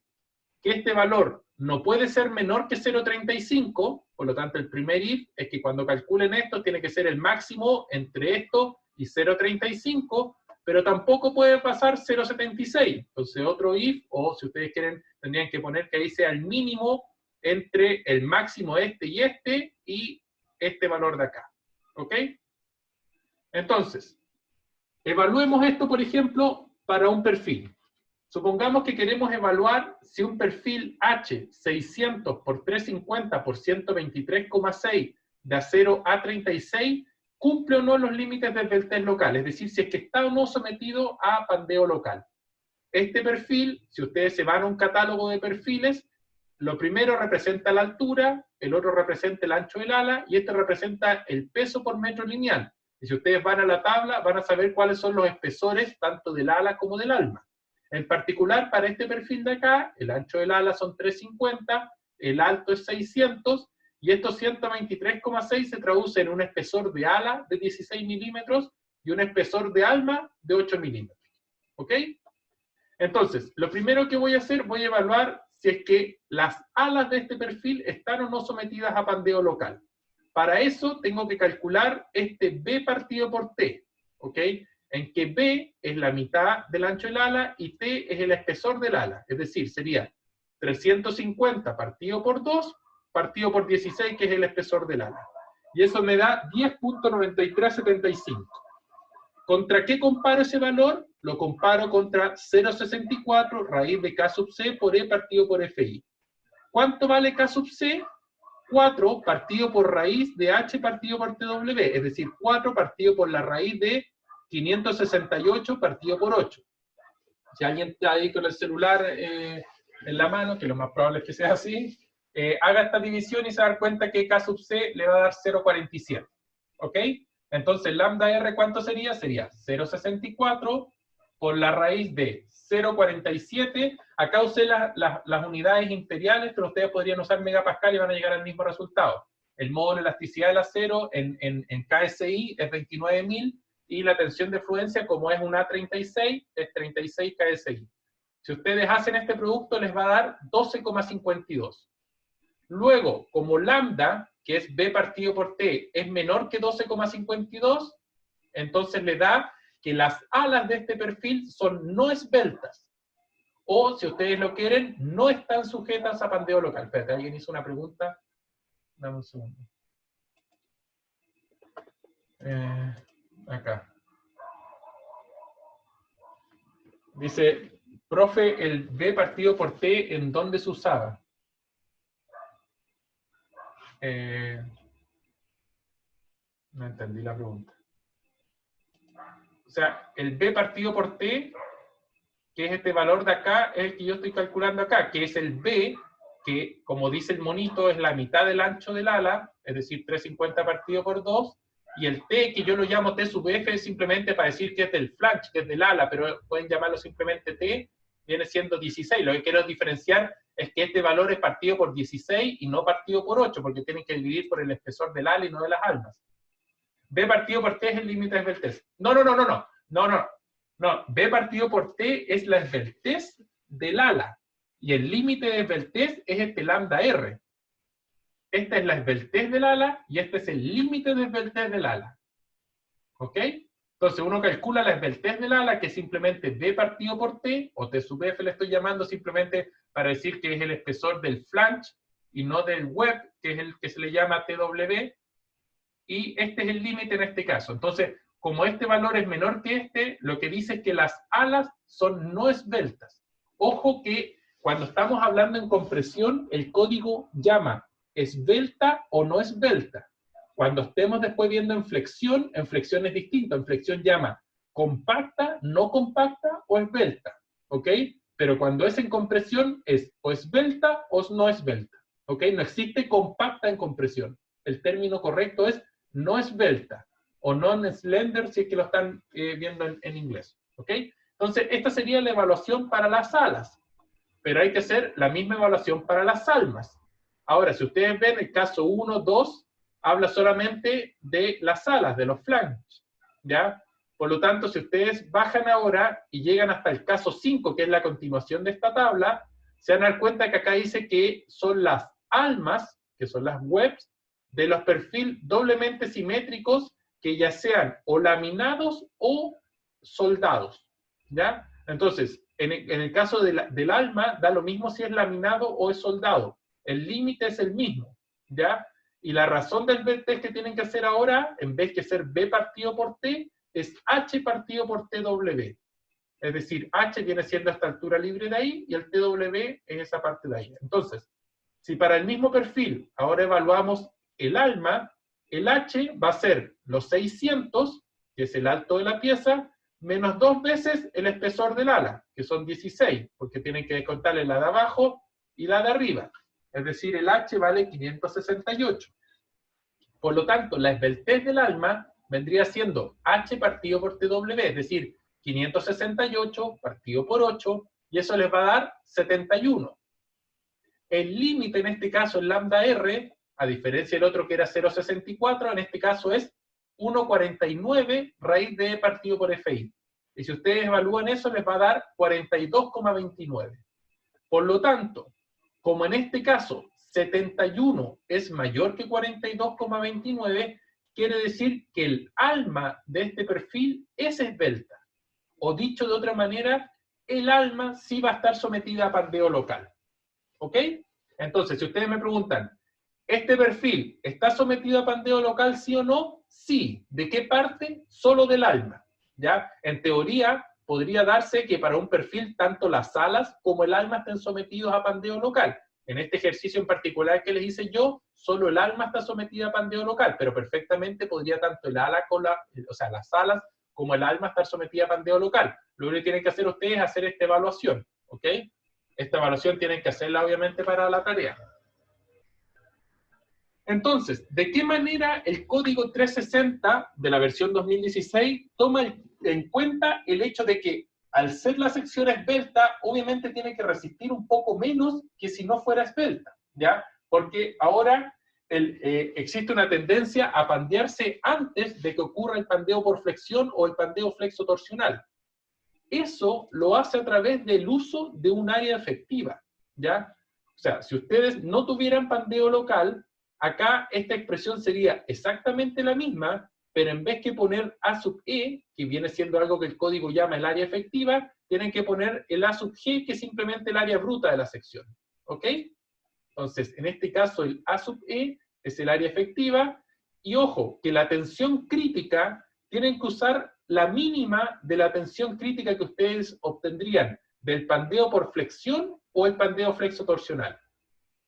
que este valor no puede ser menor que 0,35, por lo tanto el primer if es que cuando calculen esto tiene que ser el máximo entre esto y 0,35, pero tampoco puede pasar 0,76. Entonces otro if, o si ustedes quieren, tendrían que poner que ahí sea el mínimo entre el máximo este y este valor de acá. ¿Ok? Entonces, evaluemos esto, por ejemplo, para un perfil. Supongamos que queremos evaluar si un perfil H 600 por 350 por 123,6 de acero A36 cumple o no los límites de esbeltez local, es decir, si es que está o no sometido a pandeo local. Este perfil, si ustedes se van a un catálogo de perfiles, lo primero representa la altura, el otro representa el ancho del ala, y este representa el peso por metro lineal. Y si ustedes van a la tabla, van a saber cuáles son los espesores, tanto del ala como del alma. En particular, para este perfil de acá, el ancho del ala son 350, el alto es 600, y estos 123,6 se traduce en un espesor de ala de 16 milímetros y un espesor de alma de 8 milímetros. ¿Ok? Entonces, lo primero que voy a hacer, voy a evaluar si es que las alas de este perfil están o no sometidas a pandeo local. Para eso tengo que calcular este B partido por T, ¿ok? En que B es la mitad del ancho del ala y T es el espesor del ala. Es decir, sería 350 partido por 2, partido por 16, que es el espesor del ala. Y eso me da 10.9375. ¿Contra qué comparo ese valor? Lo comparo contra 0,64 raíz de K sub C por E partido por FI. ¿Cuánto vale K sub C? 4 partido por raíz de H partido por TW, es decir, 4 partido por la raíz de 568 partido por 8. Si alguien está ahí con el celular en la mano, que lo más probable es que sea así, haga esta división y se va a dar cuenta que K sub C le va a dar 0,47. ¿Ok? Entonces, lambda R, ¿cuánto sería? Sería 0,64 por la raíz de 0,47. Acá usé las unidades imperiales, pero ustedes podrían usar megapascal y van a llegar al mismo resultado. El módulo de elasticidad del acero en KSI es 29.000 y la tensión de fluencia, como es un A36, es 36 KSI. Si ustedes hacen este producto, les va a dar 12,52. Luego, como lambda, que es B partido por T, es menor que 12,52, entonces le da que las alas de este perfil son no esbeltas. O, si ustedes lo quieren, no están sujetas a pandeo local. Espérate, ¿alguien hizo una pregunta? Dame un segundo. Acá. Dice, profe, el B partido por T, ¿en dónde se usaba? No entendí la pregunta. O sea, el B partido por T, que es este valor de acá, es el que yo estoy calculando acá, que es el B, que como dice el monito, es la mitad del ancho del ala, es decir, 350 partido por 2, y el T, que yo lo llamo T sub F, es simplemente para decir que es del flange, que es del ala, pero pueden llamarlo simplemente T, viene siendo 16. Lo que quiero diferenciar es que este valor es partido por 16 y no partido por 8, porque tienen que dividir por el espesor del ala y no de las almas. B partido por T es el límite de esbeltez. No, B partido por T es la esbeltez del ala. Y el límite de esbeltez es este lambda R. Esta es la esbeltez del ala y este es el límite de esbeltez del ala. ¿Ok? Entonces uno calcula la esbeltez del ala, que es simplemente B partido por T, o T sub F le estoy llamando simplemente para decir que es el espesor del flange y no del web, que es el que se le llama TW. Y este es el límite en este caso. Entonces, como este valor es menor que este, lo que dice es que las alas son no esbeltas. Ojo que cuando estamos hablando en compresión, el código llama esbelta o no esbelta. Cuando estemos después viendo en flexión es distinto. En flexión llama compacta, no compacta o esbelta. ¿Ok? Pero cuando es en compresión es o esbelta o no esbelta. ¿Ok? No existe compacta en compresión. El término correcto es no esbelta o non-slender, si es que lo están viendo en inglés. ¿Ok? Entonces, esta sería la evaluación para las alas. Pero hay que hacer la misma evaluación para las almas. Ahora, si ustedes ven el caso 1, 2, habla solamente de las alas, de los flanges. ¿Ya? Por lo tanto, si ustedes bajan ahora y llegan hasta el caso 5, que es la continuación de esta tabla, se van a dar cuenta que acá dice que son las almas, que son las webs, de los perfiles doblemente simétricos que ya sean o laminados o soldados. ¿Ya? Entonces, en el caso del alma, da lo mismo si es laminado o es soldado. El límite es el mismo. ¿Ya? Y la razón del B-test que tienen que hacer ahora, en vez de ser B partido por T, es H partido por TW. Es decir, H viene siendo esta altura libre de ahí y el TW es esa parte de ahí. Entonces, si para el mismo perfil ahora evaluamos el alma, el H va a ser los 600, que es el alto de la pieza, menos 2 veces el espesor del ala, que son 16, porque tienen que contarle la de abajo y la de arriba. Es decir, el H vale 568. Por lo tanto, la esbeltez del alma vendría siendo H partido por TW, es decir, 568 partido por 8, y eso les va a dar 71. El límite en este caso, el lambda R, a diferencia del otro que era 0,64, en este caso es 1,49 raíz de partido por FI. Y si ustedes evalúan eso, les va a dar 42,29. Por lo tanto, como en este caso 71 es mayor que 42,29, quiere decir que el alma de este perfil es esbelta. O dicho de otra manera, el alma sí va a estar sometida a pandeo local. ¿Ok? Entonces, si ustedes me preguntan, ¿este perfil está sometido a pandeo local, sí o no? Sí. ¿De qué parte? Solo del alma. ¿Ya? En teoría, podría darse que para un perfil tanto las alas como el alma estén sometidos a pandeo local. En este ejercicio en particular que les hice yo, solo el alma está sometida a pandeo local, pero perfectamente podría tanto el ala con las alas como el alma estar sometida a pandeo local. Lo único que tienen que hacer ustedes es hacer esta evaluación. ¿Ok? Esta evaluación tienen que hacerla obviamente para la tarea. Entonces, ¿de qué manera el código 360 de la versión 2016 toma en cuenta el hecho de que al ser la sección esbelta, obviamente tiene que resistir un poco menos que si no fuera esbelta, ¿ya? Porque ahora existe una tendencia a pandearse antes de que ocurra el pandeo por flexión o el pandeo flexotorsional. Eso lo hace a través del uso de un área efectiva, ¿ya? O sea, si ustedes no tuvieran pandeo local, acá esta expresión sería exactamente la misma, pero en vez que poner A sub E, que viene siendo algo que el código llama el área efectiva, tienen que poner el A sub G, que es simplemente el área bruta de la sección. ¿Ok? Entonces, en este caso, el A sub E es el área efectiva, y ojo, que la tensión crítica tienen que usar la mínima de la tensión crítica que ustedes obtendrían del pandeo por flexión o el pandeo flexotorsional.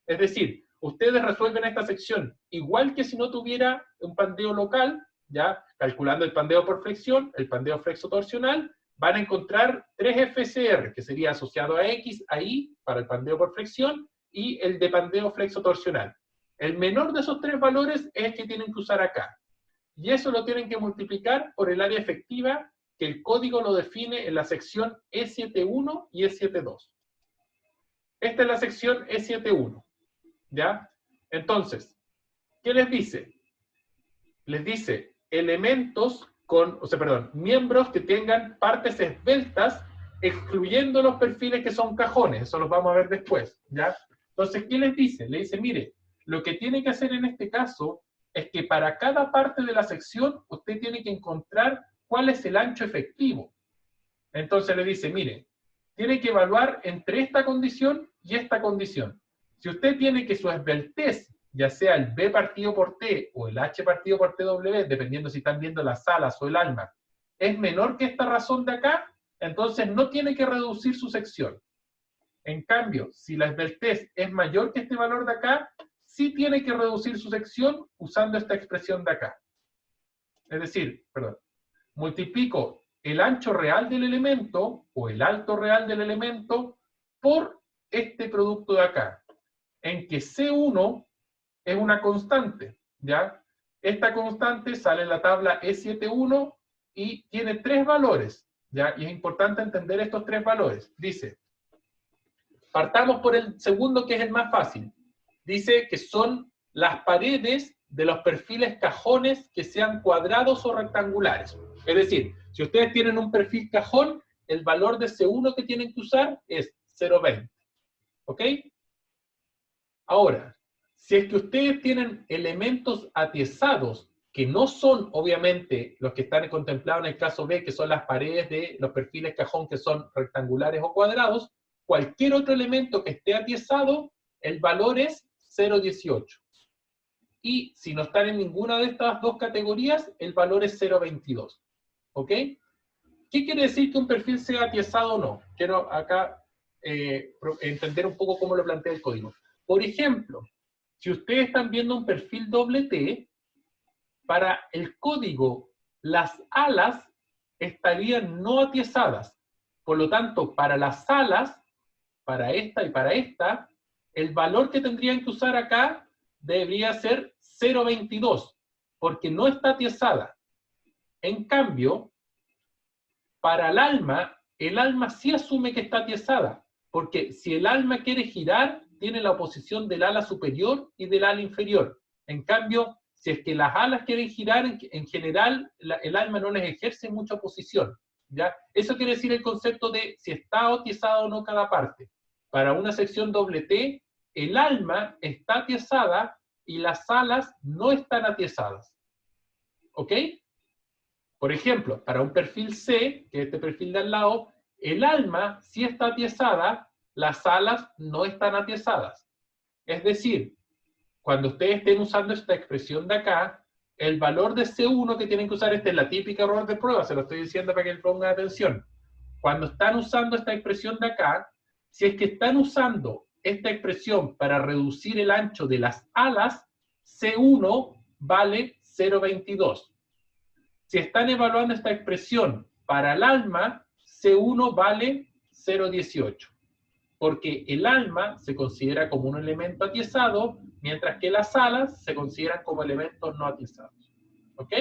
Es decir, ustedes resuelven esta sección igual que si no tuviera un pandeo local, ya calculando el pandeo por flexión, el pandeo flexotorsional, van a encontrar 3 FCR, que sería asociado a X, a Y, para el pandeo por flexión, y el de pandeo flexotorsional. El menor de esos 3 valores es el que tienen que usar acá. Y eso lo tienen que multiplicar por el área efectiva, que el código lo define en la sección E71 y E72. Esta es la sección E71. ¿Ya? Entonces, ¿qué les dice? Les dice elementos con, miembros que tengan partes esbeltas, excluyendo los perfiles que son cajones. Eso los vamos a ver después, ¿ya? Entonces, ¿qué les dice? Le dice, mire, lo que tiene que hacer en este caso es que para cada parte de la sección usted tiene que encontrar cuál es el ancho efectivo. Entonces le dice, mire, tiene que evaluar entre esta condición y esta condición. Si usted tiene que su esbeltez, ya sea el B partido por T o el H partido por TW, dependiendo si están viendo las alas o el alma, es menor que esta razón de acá, entonces no tiene que reducir su sección. En cambio, si la esbeltez es mayor que este valor de acá, sí tiene que reducir su sección usando esta expresión de acá. Es decir, multiplico el ancho real del elemento o el alto real del elemento por este producto de acá, en que C1 es una constante, ¿ya? Esta constante sale en la tabla E71 y tiene 3 valores, ¿ya? Y es importante entender estos 3 valores. Dice, partamos por el segundo, que es el más fácil. Dice que son las paredes de los perfiles cajones que sean cuadrados o rectangulares. Es decir, si ustedes tienen un perfil cajón, el valor de C1 que tienen que usar es 0,20. ¿Ok? Ahora, si es que ustedes tienen elementos atiesados, que no son, obviamente, los que están contemplados en el caso B, que son las paredes de los perfiles cajón que son rectangulares o cuadrados, cualquier otro elemento que esté atiesado, el valor es 0,18. Y si no están en ninguna de estas dos categorías, el valor es 0,22. ¿Ok? ¿Qué quiere decir que un perfil sea atiesado o no? Quiero acá entender un poco cómo lo plantea el código. Por ejemplo, si ustedes están viendo un perfil doble-T, para el código, las alas estarían no atiesadas. Por lo tanto, para las alas, para esta y para esta, el valor que tendrían que usar acá debería ser 0,22, porque no está atiesada. En cambio, para el alma sí asume que está atiesada, porque si el alma quiere girar, tiene la oposición del ala superior y del ala inferior. En cambio, si es que las alas quieren girar, en general, el alma no les ejerce mucha oposición, ¿ya? Eso quiere decir el concepto de si está atiesada o no cada parte. Para una sección doble T, el alma está atiesada y las alas no están atiesadas. ¿Ok? Por ejemplo, para un perfil C, que es este perfil de al lado, el alma sí está atiesada, las alas no están atiesadas. Es decir, cuando ustedes estén usando esta expresión de acá, el valor de C1 que tienen que usar, esta es la típica error de prueba, se lo estoy diciendo para que le pongan atención. Cuando están usando esta expresión de acá, si es que están usando esta expresión para reducir el ancho de las alas, C1 vale 0,22. Si están evaluando esta expresión para el alma, C1 vale 0,18. Porque el alma se considera como un elemento atiesado, mientras que las alas se consideran como elementos no atiesados. ¿Ok?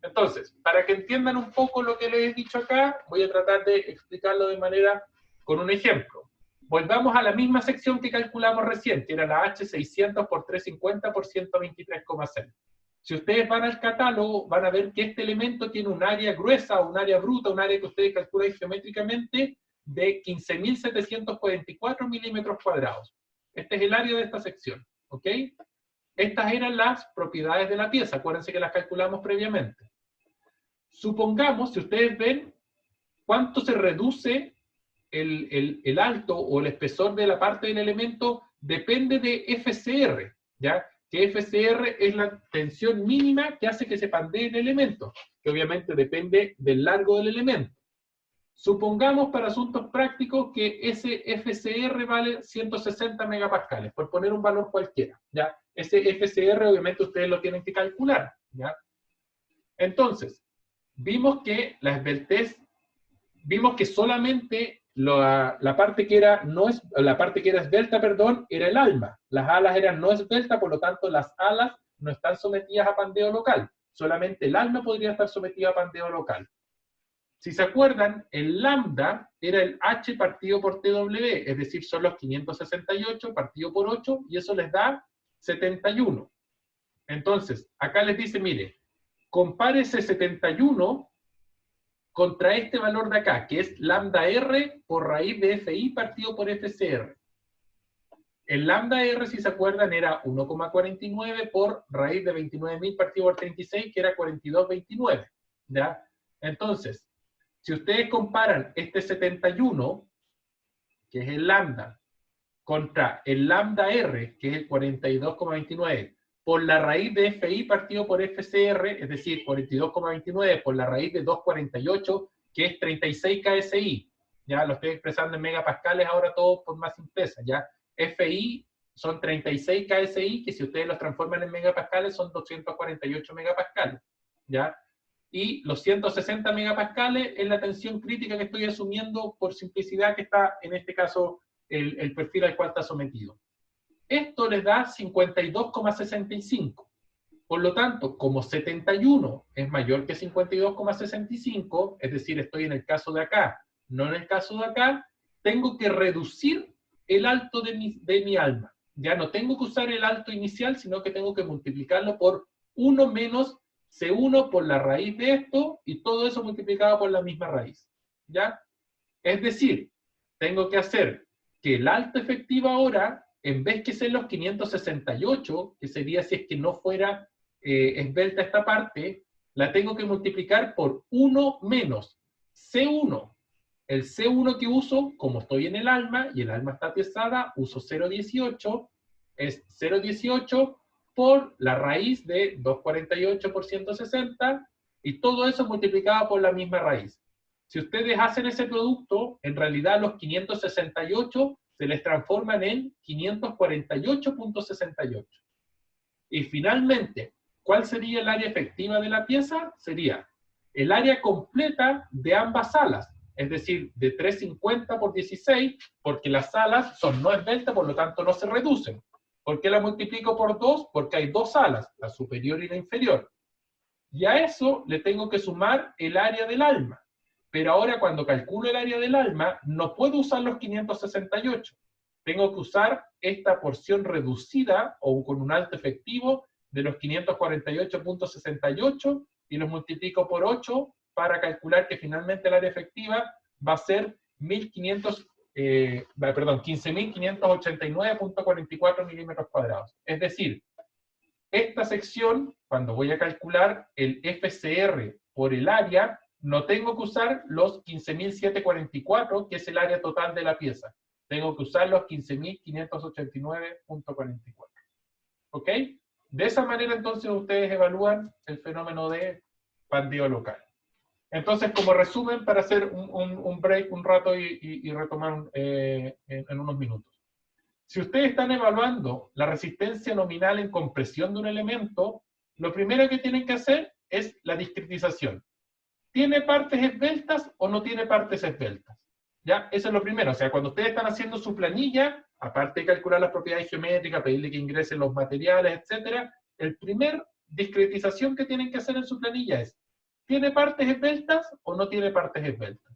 Entonces, para que entiendan un poco lo que les he dicho acá, voy a tratar de explicarlo de manera con un ejemplo. Volvamos a la misma sección que calculamos recién, que era la H600 por 350 por 123,6. Si ustedes van al catálogo, van a ver que este elemento tiene un área gruesa, un área bruta, un área que ustedes calculan geométricamente, de 15.744 milímetros cuadrados. Este es el área de esta sección, ¿ok? Estas eran las propiedades de la pieza, acuérdense que las calculamos previamente. Supongamos, si ustedes ven, cuánto se reduce el alto o el espesor de la parte del elemento, depende de FCR, ¿ya? Que FCR es la tensión mínima que hace que se pandee el elemento, que obviamente depende del largo del elemento. Supongamos para asuntos prácticos que ese FCR vale 160 megapascales, por poner un valor cualquiera, ¿ya? Ese FCR obviamente ustedes lo tienen que calcular, ¿ya? Entonces, vimos que la esbeltez, vimos que solamente la parte que era esbelta, perdón, era el alma. Las alas eran no esbeltas, por lo tanto las alas no están sometidas a pandeo local. Solamente el alma podría estar sometida a pandeo local. Si se acuerdan, el lambda era el H partido por TW, es decir, son los 568 partido por 8, y eso les da 71. Entonces, acá les dice, mire, compare ese 71 contra este valor de acá, que es lambda R por raíz de FI partido por FCR. El lambda R, si se acuerdan, era 1,49 por raíz de 29.000 partido por 36, que era 42,29. ¿Ya? Entonces, si ustedes comparan este 71, que es el lambda, contra el lambda R, que es el 42,29, por la raíz de FI partido por FCR, es decir, 42,29 por la raíz de 248, que es 36 KSI. Ya lo estoy expresando en megapascales ahora todo por más simpleza. Ya FI son 36 KSI, que si ustedes los transforman en megapascales son 248 megapascales. ¿Ya? Y los 160 megapascales es la tensión crítica que estoy asumiendo por simplicidad, que está en este caso el perfil al cual está sometido. Esto les da 52,65. Por lo tanto, como 71 es mayor que 52,65, es decir, estoy en el caso de acá, no en el caso de acá, tengo que reducir el alto de mi alma. Ya no tengo que usar el alto inicial, sino que tengo que multiplicarlo por 1 menos C1 por la raíz de esto, y todo eso multiplicado por la misma raíz. ¿Ya? Es decir, tengo que hacer que el alto efectivo ahora, en vez que ser los 568, que sería si es que no fuera esbelta esta parte, la tengo que multiplicar por 1 menos C1. El C1 que uso, como estoy en el alma, y el alma está pesada, uso 0,18, es 0,18 por la raíz de 248 por 160, y todo eso multiplicado por la misma raíz. Si ustedes hacen ese producto, en realidad los 568 se les transforman en 548.68. Y finalmente, ¿cuál sería el área efectiva de la pieza? Sería el área completa de ambas alas, es decir, de 350 por 16, porque las alas son no esbeltas, por lo tanto no se reducen. ¿Por qué la multiplico por 2? Porque hay dos alas, la superior y la inferior. Y a eso le tengo que sumar el área del alma. Pero ahora cuando calculo el área del alma, no puedo usar los 568. Tengo que usar esta porción reducida o con un alto efectivo de los 548.68 y los multiplico por 8 para calcular que finalmente el área efectiva va a ser 15.589.44 milímetros cuadrados. Es decir, esta sección, cuando voy a calcular el FCR por el área, no tengo que usar los 15.744, que es el área total de la pieza. Tengo que usar los 15.589.44. ¿Ok? De esa manera, entonces, ustedes evalúan el fenómeno de pandeo local. Entonces, como resumen, para hacer un break un rato y retomar en unos minutos. Si ustedes están evaluando la resistencia nominal en compresión de un elemento, lo primero que tienen que hacer es la discretización. ¿Tiene partes esbeltas o no tiene partes esbeltas? ¿Ya? Eso es lo primero. O sea, cuando ustedes están haciendo su planilla, aparte de calcular las propiedades geométricas, pedirle que ingresen los materiales, etc., el primer discretización que tienen que hacer en su planilla es, ¿tiene partes esbeltas o no tiene partes esbeltas?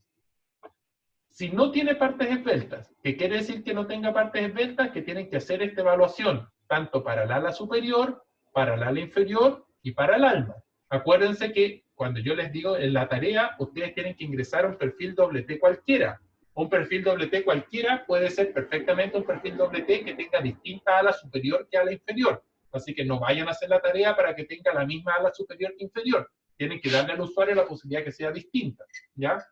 Si no tiene partes esbeltas, ¿qué quiere decir que no tenga partes esbeltas? Que tienen que hacer esta evaluación, tanto para el ala superior, para el ala inferior y para el alma. Acuérdense que cuando yo les digo en la tarea, ustedes tienen que ingresar un perfil doble-T cualquiera. Un perfil doble-T cualquiera puede ser perfectamente un perfil doble-T que tenga distinta ala superior que ala inferior. Así que no vayan a hacer la tarea para que tenga la misma ala superior que inferior. Tienen que darle al usuario la posibilidad que sea distinta, ¿ya?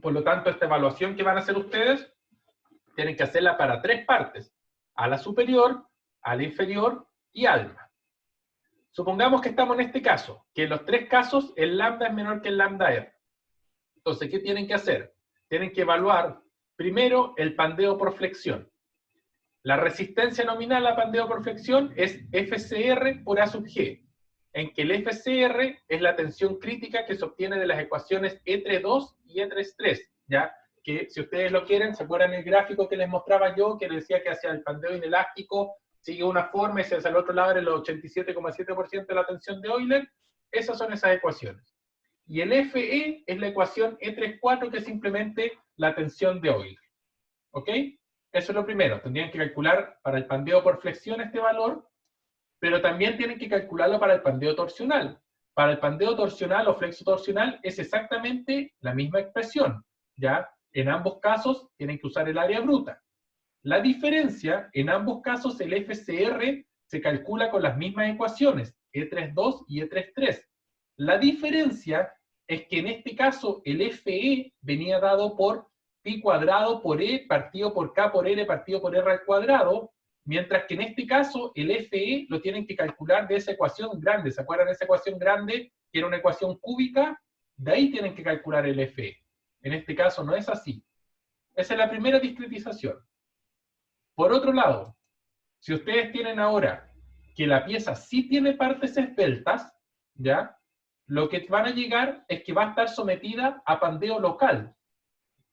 Por lo tanto, esta evaluación que van a hacer ustedes, tienen que hacerla para 3 partes. Ala superior, ala inferior y alma. Supongamos que estamos en este caso, que en los 3 casos el lambda es menor que el lambda R. Entonces, ¿qué tienen que hacer? Tienen que evaluar primero el pandeo por flexión. La resistencia nominal a pandeo por flexión es FCR por A sub G, en que el FCR es la tensión crítica que se obtiene de las ecuaciones E32 y E33, ¿ya? Que si ustedes lo quieren, ¿se acuerdan el gráfico que les mostraba yo, que les decía que hacia el pandeo inelástico sigue una forma y hacia el otro lado era el 87,7% de la tensión de Euler? Esas son esas ecuaciones. Y el FE es la ecuación E34, que es simplemente la tensión de Euler. ¿Ok? Eso es lo primero. Tendrían que calcular para el pandeo por flexión este valor, pero también tienen que calcularlo para el pandeo torsional. Para el pandeo torsional o flexo-torsional es exactamente la misma expresión, ¿ya? En ambos casos tienen que usar el área bruta. La diferencia, en ambos casos el FCR se calcula con las mismas ecuaciones, E32 y E33. La diferencia es que en este caso el FE venía dado por pi cuadrado por E partido por K por R partido por R al cuadrado, mientras que en este caso el FE lo tienen que calcular de esa ecuación grande. ¿Se acuerdan de esa ecuación grande, que era una ecuación cúbica? De ahí tienen que calcular el FE. En este caso no es así. Esa es la primera discretización. Por otro lado, si ustedes tienen ahora que la pieza sí tiene partes esbeltas, ¿ya? Lo que van a llegar es que va a estar sometida a pandeo local.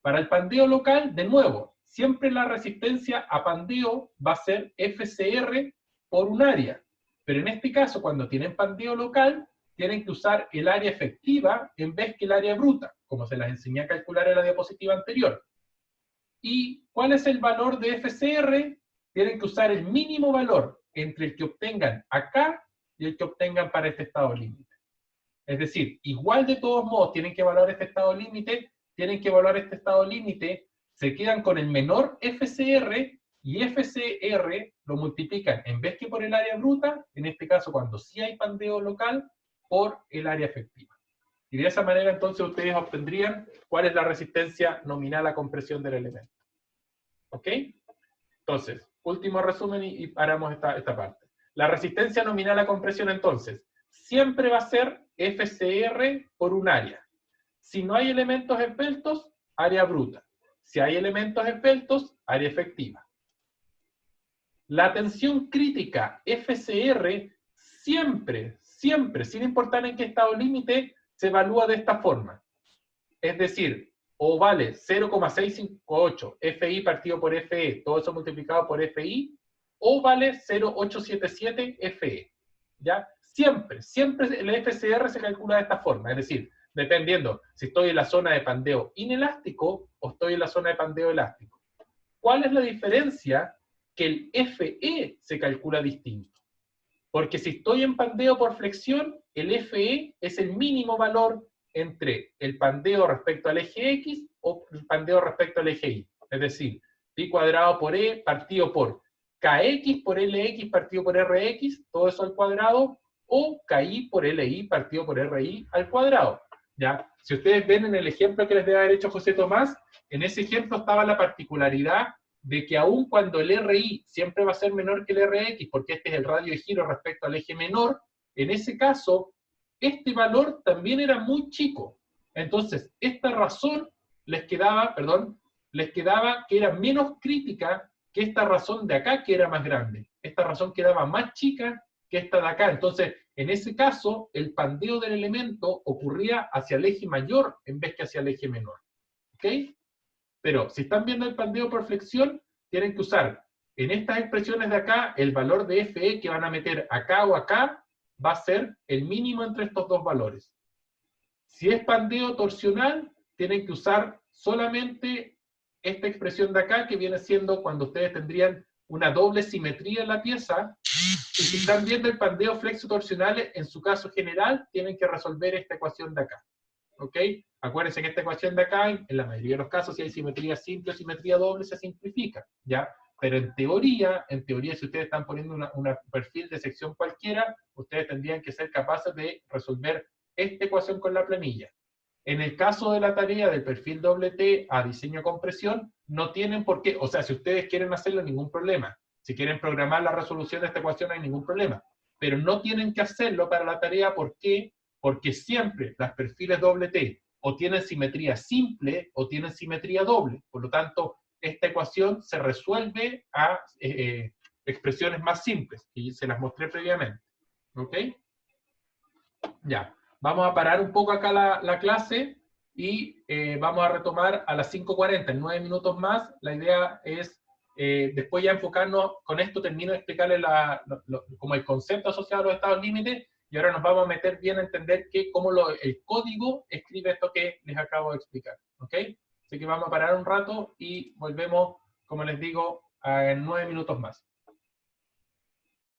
Para el pandeo local, de nuevo, siempre la resistencia a pandeo va a ser FCR por un área. Pero en este caso, cuando tienen pandeo local, tienen que usar el área efectiva en vez que el área bruta, como se las enseñé a calcular en la diapositiva anterior. ¿Y cuál es el valor de FCR? Tienen que usar el mínimo valor entre el que obtengan acá y el que obtengan para este estado límite. Es decir, igual de todos modos tienen que evaluar este estado límite, se quedan con el menor FCR, y FCR lo multiplican, en vez que por el área bruta, en este caso cuando sí hay pandeo local, por el área efectiva. Y de esa manera entonces ustedes obtendrían cuál es la resistencia nominal a compresión del elemento. ¿Ok? Entonces, último resumen y paramos esta parte. La resistencia nominal a compresión entonces siempre va a ser FCR por un área. Si no hay elementos esbeltos, área bruta. Si hay elementos esbeltos, área efectiva. La tensión crítica FCR siempre, sin importar en qué estado límite, se evalúa de esta forma. Es decir, o vale 0,658 FI partido por FE, todo eso multiplicado por FI, o vale 0,877 FE. ¿Ya? Siempre el FCR se calcula de esta forma, es decir, dependiendo si estoy en la zona de pandeo inelástico o estoy en la zona de pandeo elástico. ¿Cuál es la diferencia? Que el FE se calcula distinto. Porque si estoy en pandeo por flexión, el FE es el mínimo valor entre el pandeo respecto al eje X o el pandeo respecto al eje Y. Es decir, pi cuadrado por E partido por KX por LX partido por RX, todo eso al cuadrado, o KI por LI partido por RI al cuadrado. ¿Ya? Si ustedes ven en el ejemplo que les debe haber hecho José Tomás, en ese ejemplo estaba la particularidad de que aun cuando el RI siempre va a ser menor que el RX, porque este es el radio de giro respecto al eje menor, en ese caso, este valor también era muy chico. Entonces, esta razón les quedaba que era menos crítica que esta razón de acá, que era más grande. Esta razón quedaba más chica que esta de acá. Entonces, en ese caso, el pandeo del elemento ocurría hacia el eje mayor en vez que hacia el eje menor. ¿Ok? Pero si están viendo el pandeo por flexión, tienen que usar en estas expresiones de acá, el valor de FE que van a meter acá o acá va a ser el mínimo entre estos dos valores. Si es pandeo torsional, tienen que usar solamente esta expresión de acá, que viene siendo cuando ustedes tendrían una doble simetría en la pieza. Y si están viendo el pandeo flexo-torsional, en su caso general, tienen que resolver esta ecuación de acá. ¿Ok? Acuérdense que esta ecuación de acá, en la mayoría de los casos, si hay simetría simple o simetría doble, se simplifica, ¿ya? Pero en teoría, si ustedes están poniendo un perfil de sección cualquiera, ustedes tendrían que ser capaces de resolver esta ecuación con la planilla. En el caso de la tarea del perfil doble T a diseño compresión, no tienen por qué, o sea, si ustedes quieren hacerlo, ningún problema. Si quieren programar la resolución de esta ecuación, no hay ningún problema. Pero no tienen que hacerlo para la tarea, ¿por qué? Porque siempre las perfiles doble T o tienen simetría simple o tienen simetría doble. Por lo tanto, esta ecuación se resuelve a expresiones más simples, y se las mostré previamente. ¿Ok? Ya. Vamos a parar un poco acá la clase y vamos a retomar a las 5:40, en 9 minutos más. La idea es después ya enfocarnos, con esto termino de explicarles como el concepto asociado a los estados límites, y ahora nos vamos a meter bien a entender cómo el código escribe esto que les acabo de explicar. ¿Ok? Así que vamos a parar un rato y volvemos, como les digo, en 9 minutos más.